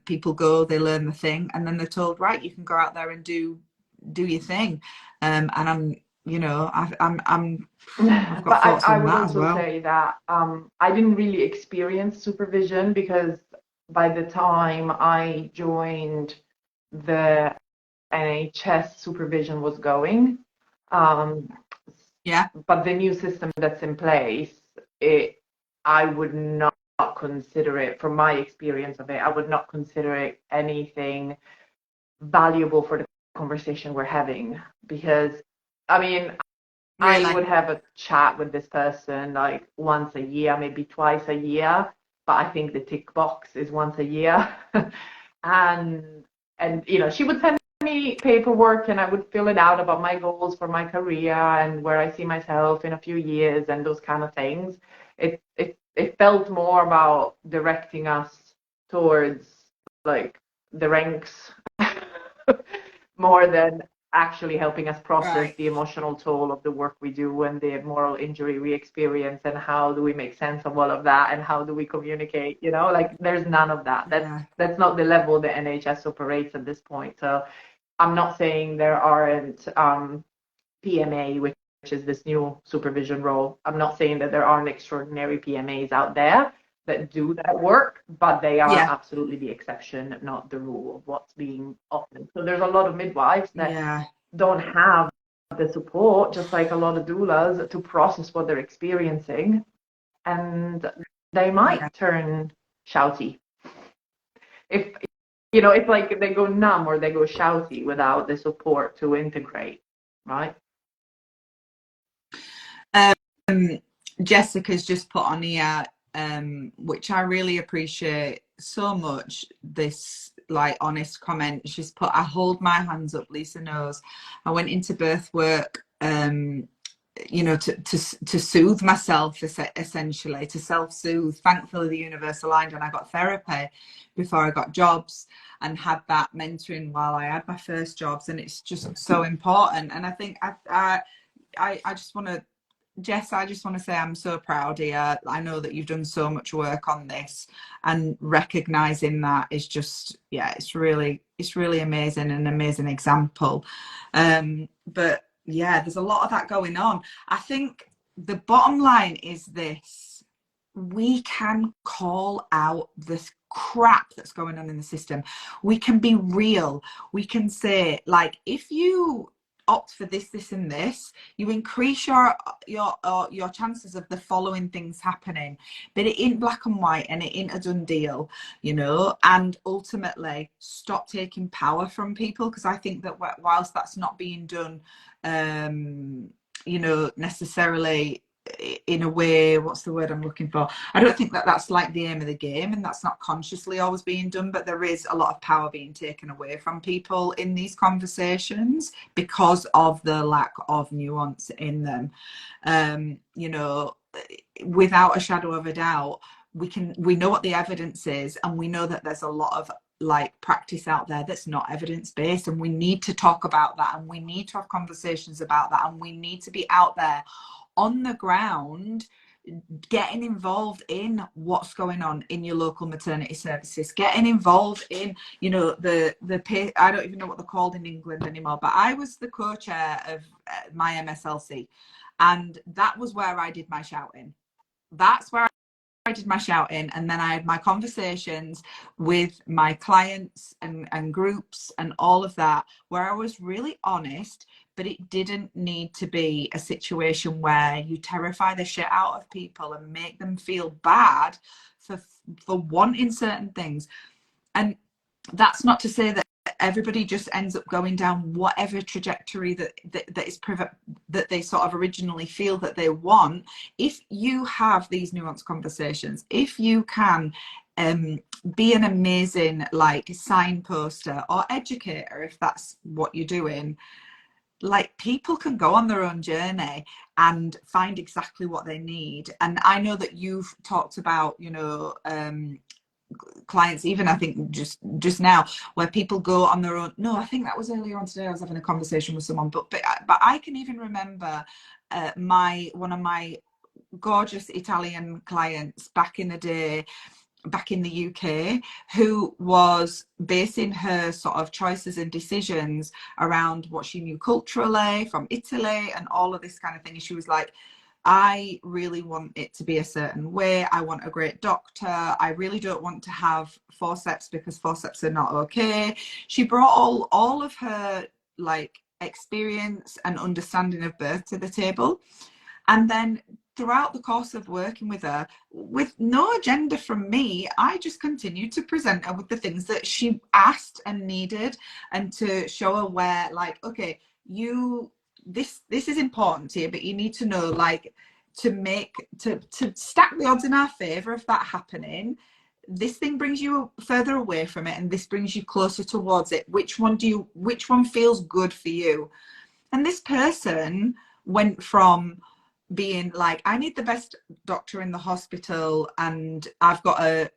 People go, they learn the thing, and then they're told, right, you can go out there and do your thing. And I'm, you know, I've got But thoughts I on would that as also well. say that I didn't really experience supervision because by the time I joined, the NHS supervision was going. Um, Yeah, but the new system that's in place, I would not consider it, from my experience of it, I would not consider it anything valuable for the conversation we're having. Because, I mean, I really. would have a chat with this person like once a year, maybe twice a year, but I think the tick box is once a year. and you know, she would send me paperwork and I would fill it out about my goals for my career and where I see myself in a few years and those kind of things. It felt more about directing us towards like the ranks more than actually helping us process Right. the emotional toll of the work we do and the moral injury we experience and how do we make sense of all of that and how do we communicate, you know, like there's none of that. Yeah. That's not the level the NHS operates at this point. So I'm not saying there aren't PMA, which is this new supervision role. I'm not saying that there aren't extraordinary PMAs out there that do that work, but they are Yeah. absolutely the exception, not the rule of what's being offered. So there's a lot of midwives that Yeah. don't have the support, just like a lot of doulas, to process what they're experiencing, and they Yeah. might turn shouty. If you know, it's like they go numb or they go shouty without the support to integrate, right? Um, Jessica's just put on here, which I really appreciate so much, this like honest comment. She's put, I hold my hands up, Lisa knows. I went into birth work, you know, to soothe myself, essentially, to self-soothe. Thankfully, the universe aligned and I got therapy before I got jobs and had that mentoring while I had my first jobs. And it's just so important. And I think I just want to, Jess, I just want to say I'm so proud of you. I know that you've done so much work on this, and recognizing that is just, yeah, it's really amazing, an amazing example. But yeah, there's a lot of that going on. I think the bottom line is this: we can call out this crap that's going on in the system. We can be real. We can say, like, if you opt for this and this, you increase your chances of the following things happening. But it ain't black and white, and it ain't a done deal, you know. And ultimately, stop taking power from people, because I think that whilst that's not being done, you know, necessarily in a way, what's the word I'm looking for? I don't think that that's like the aim of the game, and that's not consciously always being done, but there is a lot of power being taken away from people in these conversations because of the lack of nuance in them. You know, without a shadow of a doubt, we know what the evidence is, and we know that there's a lot of like practice out there that's not evidence based, and we need to talk about that, and we need to have conversations about that, and we need to be out there on the ground, getting involved in what's going on in your local maternity services, getting involved in, you know, the I don't even know what they're called in England anymore, but I was the co-chair of my MSLC, and that was where I did my shouting. That's where I did my shouting, and then I had my conversations with my clients and groups and all of that, where I was really honest. But it didn't need to be a situation where you terrify the shit out of people and make them feel bad for wanting certain things. And that's not to say that everybody just ends up going down whatever trajectory that they sort of originally feel that they want. If you have these nuanced conversations, if you can be an amazing like signposter or educator, if that's what you're doing, like people can go on their own journey and find exactly what they need. And I know that you've talked about, you know, clients, even I think just now, where people go on their own. No, I think that was earlier on today. I was having a conversation with someone, but I can even remember one of my gorgeous Italian clients back in the day, back in the UK, who was basing her sort of choices and decisions around what she knew culturally from Italy and all of this kind of thing. And she was like, I really want it to be a certain way. I want a great doctor. I really don't want to have forceps because forceps are not okay. She brought all of her like experience and understanding of birth to the table. And then throughout the course of working with her, with no agenda from me, I just continued to present her with the things that she asked and needed, and to show her where, like, okay, this is important to you, but you need to know, like, to stack the odds in our favor of that happening. This thing brings you further away from it, and this brings you closer towards it. Which one feels good for you? And this person went from being like, I need the best doctor in the hospital and I've got a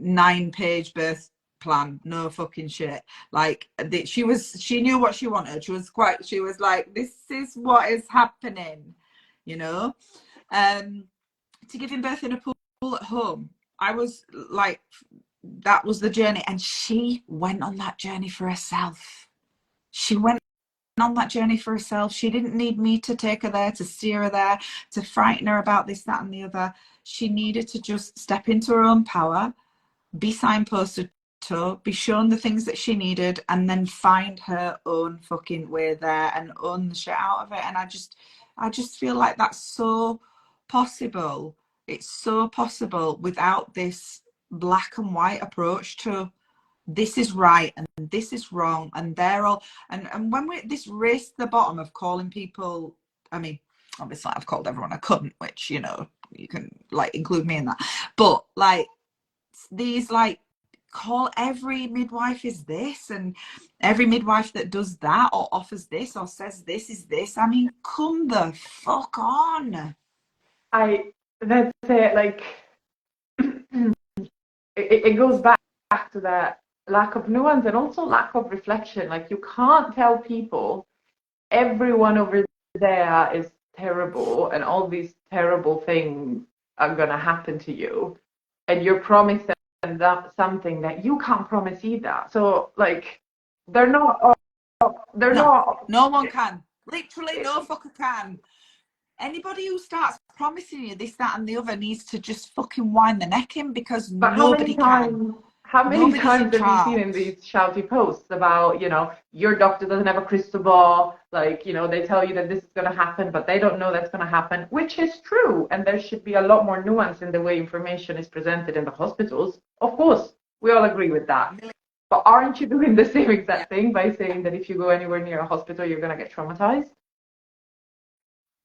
9-page birth plan, no fucking shit, like she knew what she wanted. She was like, this is what is happening, you know, to giving birth in a pool at home. I was like, that was the journey, and she went on that journey for herself. She went on that journey for herself. She didn't need me to take her there, to steer her there, to frighten her about this, that, and the other. She needed to just step into her own power, be signposted to, be shown the things that she needed, and then find her own fucking way there and own the shit out of it. And I just feel like that's so possible. It's so possible without this black and white approach to this is right and this is wrong, and they're all, and when we this race to the bottom of calling people, I mean, obviously I've called everyone a cunt, which, you know, you can like include me in that, but like these, like, call every midwife is this, and every midwife that does that or offers this or says this is this. I mean, come the fuck on. That's it, like it goes back to that lack of nuance and also lack of reflection. Like, you can't tell people everyone over there is terrible and all these terrible things are going to happen to you, and you're promising them something that you can't promise either. So like, they're not no one can, literally no fucker can. Anybody who starts promising you this, that, and the other needs to just fucking wind the neck in, because but nobody can. How many Nobody's times in have you seen charge. in these shouty posts about, you know, your doctor doesn't have a crystal ball, like, you know, they tell you that this is going to happen, but they don't know that's going to happen, which is true. And there should be a lot more nuance in the way information is presented in the hospitals. Of course, we all agree with that. But aren't you doing the same exact thing by saying that if you go anywhere near a hospital, you're going to get traumatized?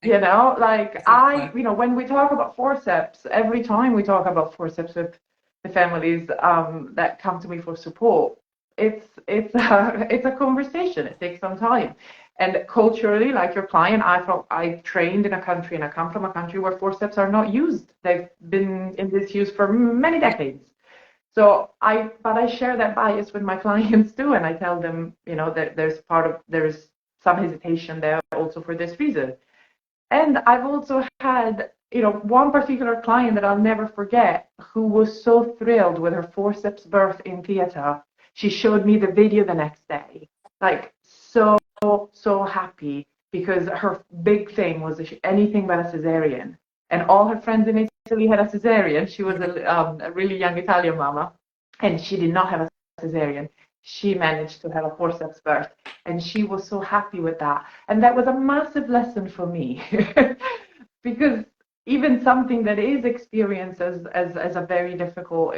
You know, like, exactly. you know, when we talk about forceps, every time we talk about forceps with the families that come to me for support, it's a conversation. It takes some time. And culturally, like your client, I trained in a country and I come from a country where forceps are not used. They've been in disuse for many decades. So I share that bias with my clients too, and I tell them, you know, that there's some hesitation there also for this reason. And I've also had, you know, one particular client that I'll never forget, who was so thrilled with her forceps birth in theater. She showed me the video the next day, like so happy, because her big thing was anything but a cesarean. And all her friends in Italy had a cesarean. She was a really young Italian mama, and she did not have a cesarean. She managed to have a forceps birth, and she was so happy with that. And that was a massive lesson for me, because even something that is experienced as a very difficult,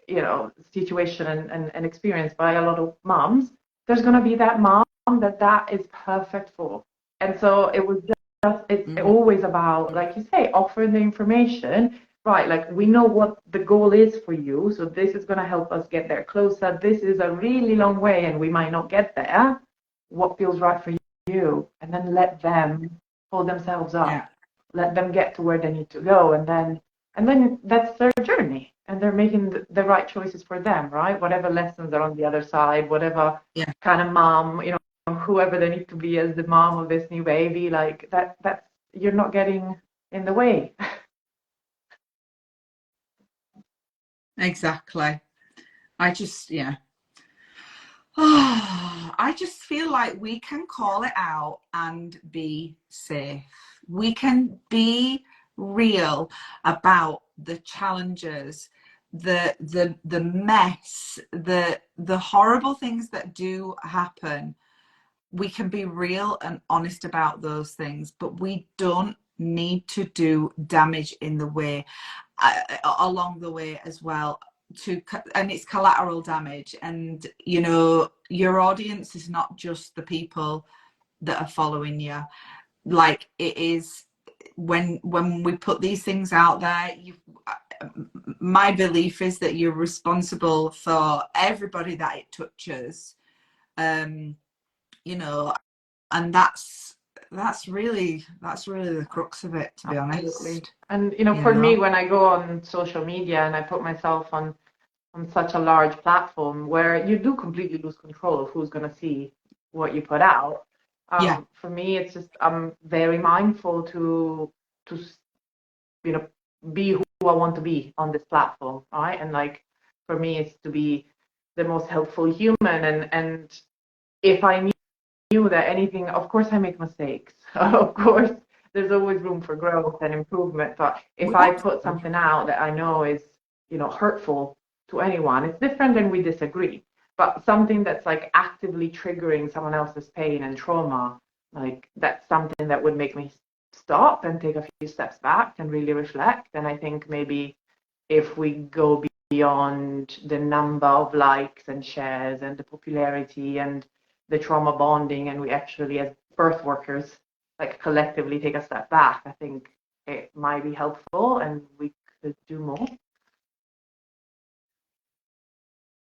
you know, situation and experience by a lot of moms, there's going to be that mom that is perfect for. And so it was just, it's always about, like you say, offering the information, right? Like, we know what the goal is for you. So this is going to help us get there closer. This is a really long way and we might not get there. What feels right for you? And then let them hold themselves up. Yeah. Let them get to where they need to go. And then that's their journey. And they're making the right choices for them, right? Whatever lessons are on the other side, whatever kind of mom, you know, whoever they need to be as the mom of this new baby, like that's, you're not getting in the way. Exactly. I just, I just feel like we can call it out and be safe. We can be real about the challenges, the mess, the horrible things that do happen. We can be real and honest about those things, but we don't need to do damage in the way, along the way as well, and it's collateral damage. And you know, your audience is not just the people that are following you. Like, it is when we put these things out there, my belief is that you're responsible for everybody that it touches. You know, and that's really the crux of it, to be honest. And you know, for me, when I go on social media and I put myself on such a large platform where you do completely lose control of who's going to see what you put out, for me, it's just, I'm very mindful to you know, be who I want to be on this platform, right? And like, for me, it's to be the most helpful human. And if I knew that anything, of course I make mistakes. Of course, there's always room for growth and improvement. But if I put something out that I know is, you know, hurtful to anyone, it's different than we disagree. But something that's like actively triggering someone else's pain and trauma, like that's something that would make me stop and take a few steps back and really reflect. And I think maybe if we go beyond the number of likes and shares and the popularity and the trauma bonding, and we actually, as birth workers, like collectively take a step back, I think it might be helpful and we could do more.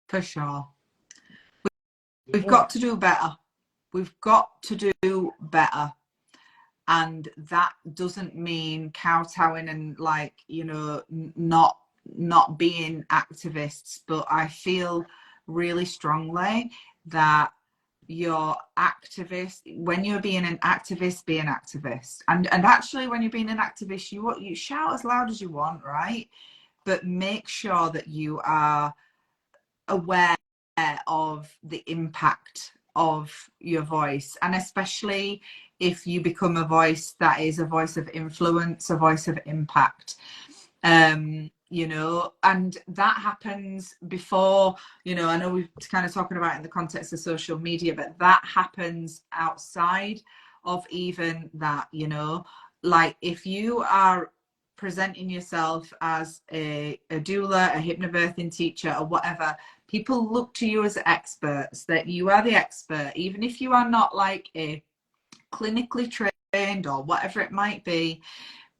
For sure. We've got to do better. We've got to do better. And that doesn't mean kowtowing and, like, you know, not being activists, but I feel really strongly that you're activist. When you're being an activist, be an activist. And actually, when you're being an activist, you shout as loud as you want, right? But make sure that you are aware of the impact of your voice, and especially if you become a voice that is a voice of influence, a voice of impact. You know, and that happens before, you know, I know we're kind of talking about in the context of social media, but that happens outside of even that, you know. Like, if you are presenting yourself as a doula, a hypnobirthing teacher, or whatever, people look to you as experts, that you are the expert, even if you are not like a clinically trained or whatever it might be.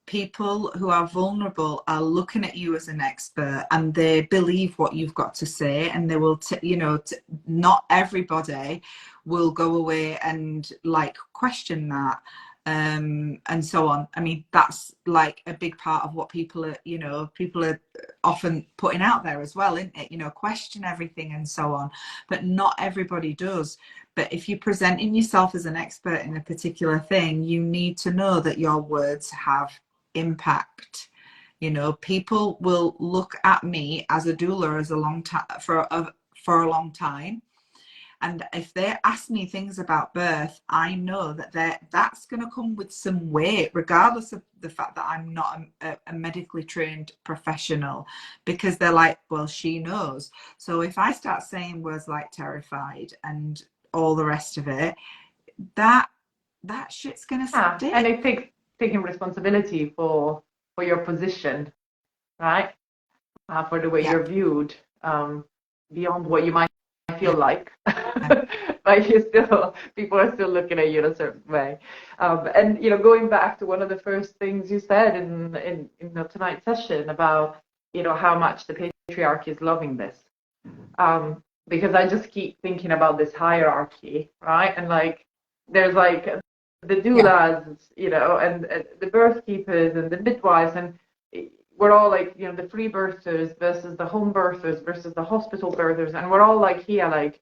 People who are vulnerable are looking at you as an expert, and they believe what you've got to say, and they will, you know, not everybody will go away and like question that, and so on. I mean, that's like a big part of what people are often putting out there as well, isn't it? You know, question everything and so on, but not everybody does. But if you're presenting yourself as an expert in a particular thing, you need to know that your words have impact. You know, people will look at me as a doula as a long time, for a long time, and if they ask me things about birth, I know that that's going to come with some weight, regardless of the fact that I'm not a medically trained professional, because they're like, well, she knows. So if I start saying words like terrified and all the rest of it, that shit's going to stick. And it takes taking responsibility for your position, right? For the way you're viewed, beyond what you might feel like. but people are still looking at you in a certain way. And going back to one of the first things you said in tonight's session about how much the patriarchy is loving this, because I just keep thinking about this hierarchy, right? And like there's like the doulas, and the birth keepers and the midwives, and we're all like, the free birthers versus the home birthers versus the hospital birthers, and we're all like here, like,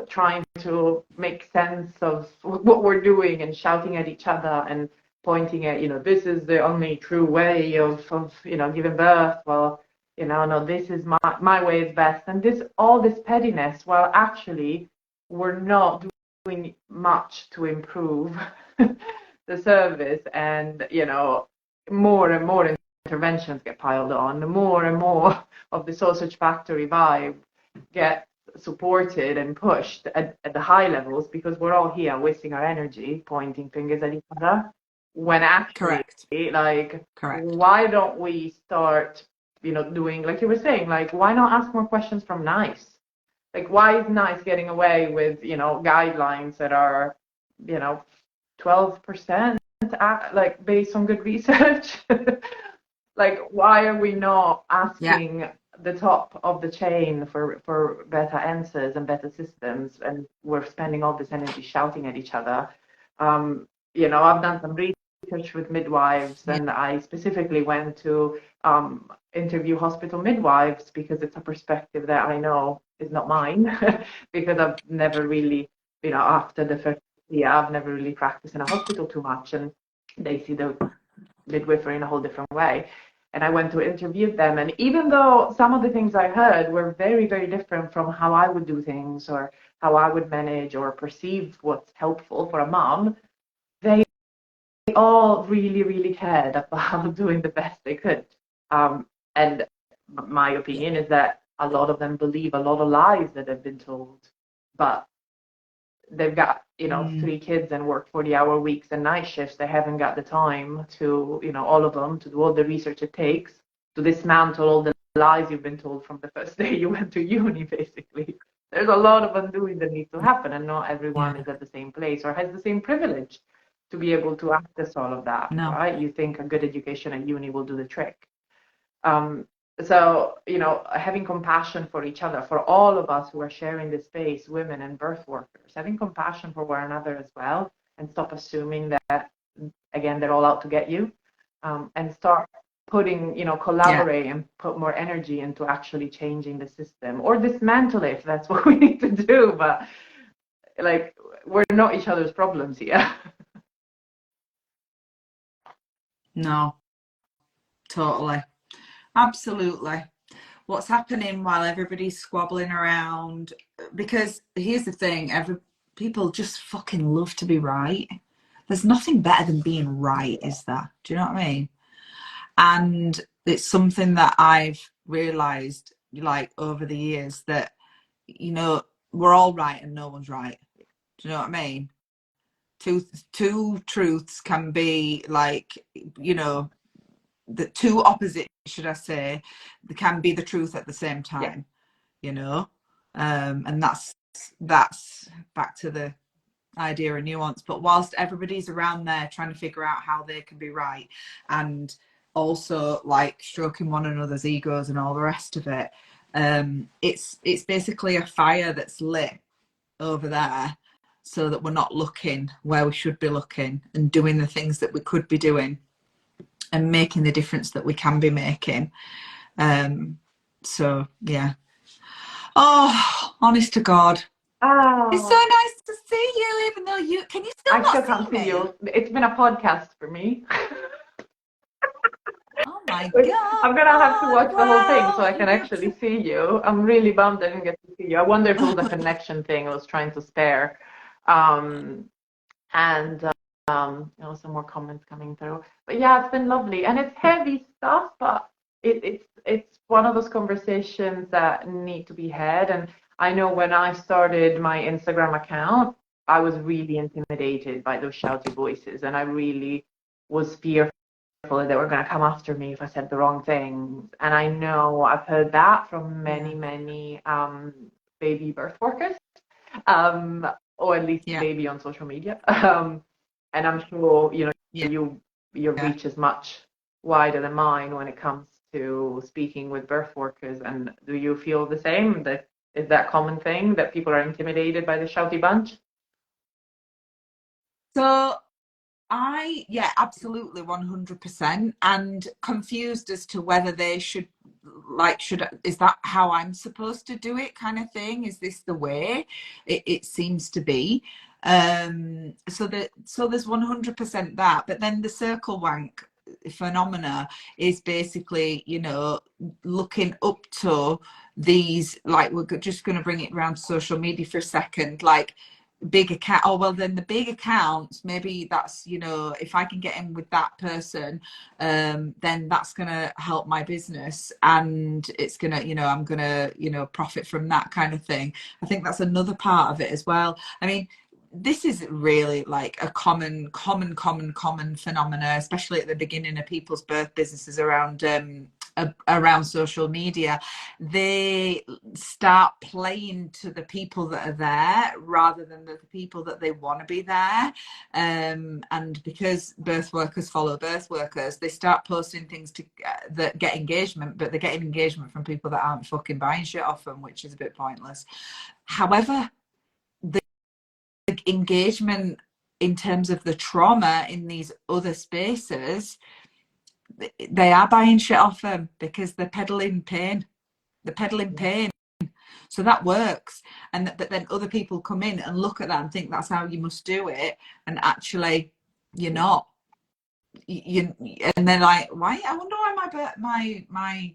trying to make sense of what we're doing and shouting at each other and pointing at, this is the only true way of giving birth. Well, no, this is my way is best. And all this pettiness, while actually we're not doing much to improve the service, and, more and more interventions get piled on, the more and more of the sausage factory vibe gets supported and pushed at the high levels, because we're all here wasting our energy pointing fingers at each other, when actually, Correct. why don't we start, doing, like you were saying, like, why not ask more questions from NICE? Like, why is NICE getting away with, guidelines that are, 12%, like, based on good research? Like, why are we not asking the top of the chain for better answers and better systems, and we're spending all this energy shouting at each other? I've done some research with midwives, and I specifically went to interview hospital midwives, because it's a perspective that I know is not mine, because I've never really, after the first year, I've never really practiced in a hospital too much, and they see the midwifery in a whole different way. And I went to interview them, and even though some of the things I heard were very, very different from how I would do things, or how I would manage or perceive what's helpful for a mom, they all really, really cared about doing the best they could. And my opinion is that a lot of them believe a lot of lies that they've been told, but they've got 3 kids and work 40-hour weeks and night shifts. They haven't got the time to, all of them, to do all the research it takes to dismantle all the lies you've been told from the first day you went to uni, basically. There's a lot of undoing that needs to happen, and not everyone is at the same place or has the same privilege to be able to access all of that, right? You think a good education at uni will do the trick. So, having compassion for each other, for all of us who are sharing this space, women and birth workers, having compassion for one another as well, and stop assuming that, again, they're all out to get you, and start putting, collaborate and put more energy into actually changing the system, or dismantle it if that's what we need to do. But, like, we're not each other's problems here. No, totally. Absolutely. What's happening while everybody's squabbling around? Because here's the thing, people just fucking love to be right. There's nothing better than being right, is there? Do you know what I mean? And it's something that I've realized, like, over the years, that, we're all right and no one's right. Do you know what I mean? Two truths can be, like, the two opposites, should I say, they can be the truth at the same time, and that's back to the idea of nuance. But whilst everybody's around there trying to figure out how they can be right, and also, like, stroking one another's egos and all the rest of it, it's basically a fire that's lit over there, so that we're not looking where we should be looking and doing the things that we could be doing and making the difference that we can be making. So yeah. Oh, honest to God. Oh. It's so nice to see you, even though can you still not see me? I still can't see you. It's been a podcast for me. Oh my God. I'm going to have to watch the whole thing so I can actually see you. I'm really bummed I didn't get to see you. I wonder if it was a connection thing I was trying to spare. Some more comments coming through. But yeah, it's been lovely. And it's heavy stuff, but it's one of those conversations that need to be had. And I know when I started my Instagram account, I was really intimidated by those shouty voices. And I really was fearful that they were going to come after me if I said the wrong things. And I know I've heard that from many baby birth workers. or at least Yeah. maybe on social media. And I'm sure, you know, Yeah. your reach is much wider than mine when it comes to speaking with birth workers. And do you feel the same? That is that common thing that people are intimidated by the shouty bunch? So yeah, absolutely 100%, and confused as to whether they should, is that how I'm supposed to do it, kind of thing? Is this the way? It seems to be. So there's 100% that, but then the circle wank phenomena is basically, you know, looking up to these, like, we're just going to bring it around to social media for a second, like big account. Oh well, then the big accounts, maybe that's, you know, if I can get in with that person, then that's gonna help my business, and it's gonna, you know, I'm gonna, you know, profit from that, kind of thing. I think that's another part of it as well. I mean, this is really like a common phenomena, especially at the beginning of people's birth businesses around social media. They start playing to the people that are there rather than the people that they want to be there. And because birth workers follow birth workers, they start posting things that get engagement, but they're getting engagement from people that aren't fucking buying shit off them, which is a bit pointless. However, the engagement in terms of the trauma in these other spaces, they are buying shit off them because they're peddling pain. They're peddling pain. So that works. But then other people come in and look at that and think that's how you must do it. And actually, you're not. And they're like, why? I wonder why my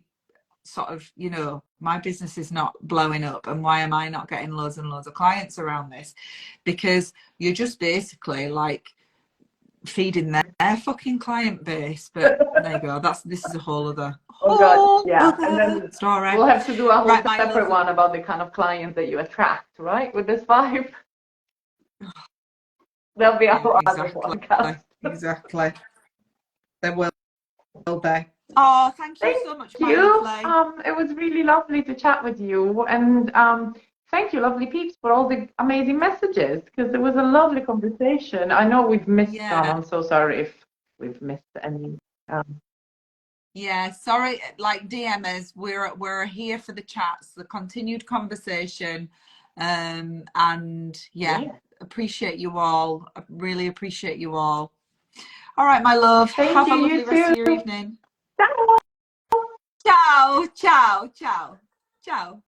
sort of, you know, my business is not blowing up, and why am I not getting loads and loads of clients around this? Because you're just basically like feeding their fucking client base. But there you go. This is a whole Oh God, yeah. And then story. we'll have to do a whole Right, my separate love. one about the kind of client that you attract, right? With this vibe. There'll be a Yeah, whole other exactly. podcast. Exactly. There will be. Oh, thank you Thank so much, my you. lovely. It was really lovely to chat with you. And thank you, lovely peeps, for all the amazing messages, because it was a lovely conversation. I know we've missed some. Yeah. I'm so sorry if we've missed any. Um, Yeah, sorry, like DMers, we're here for the chats, the continued conversation. And yeah, yeah. appreciate you all. I really appreciate you all. All right, my love. Thank Have you. a You lovely rest too. of your evening. Ciao. Ciao, ciao, ciao, ciao.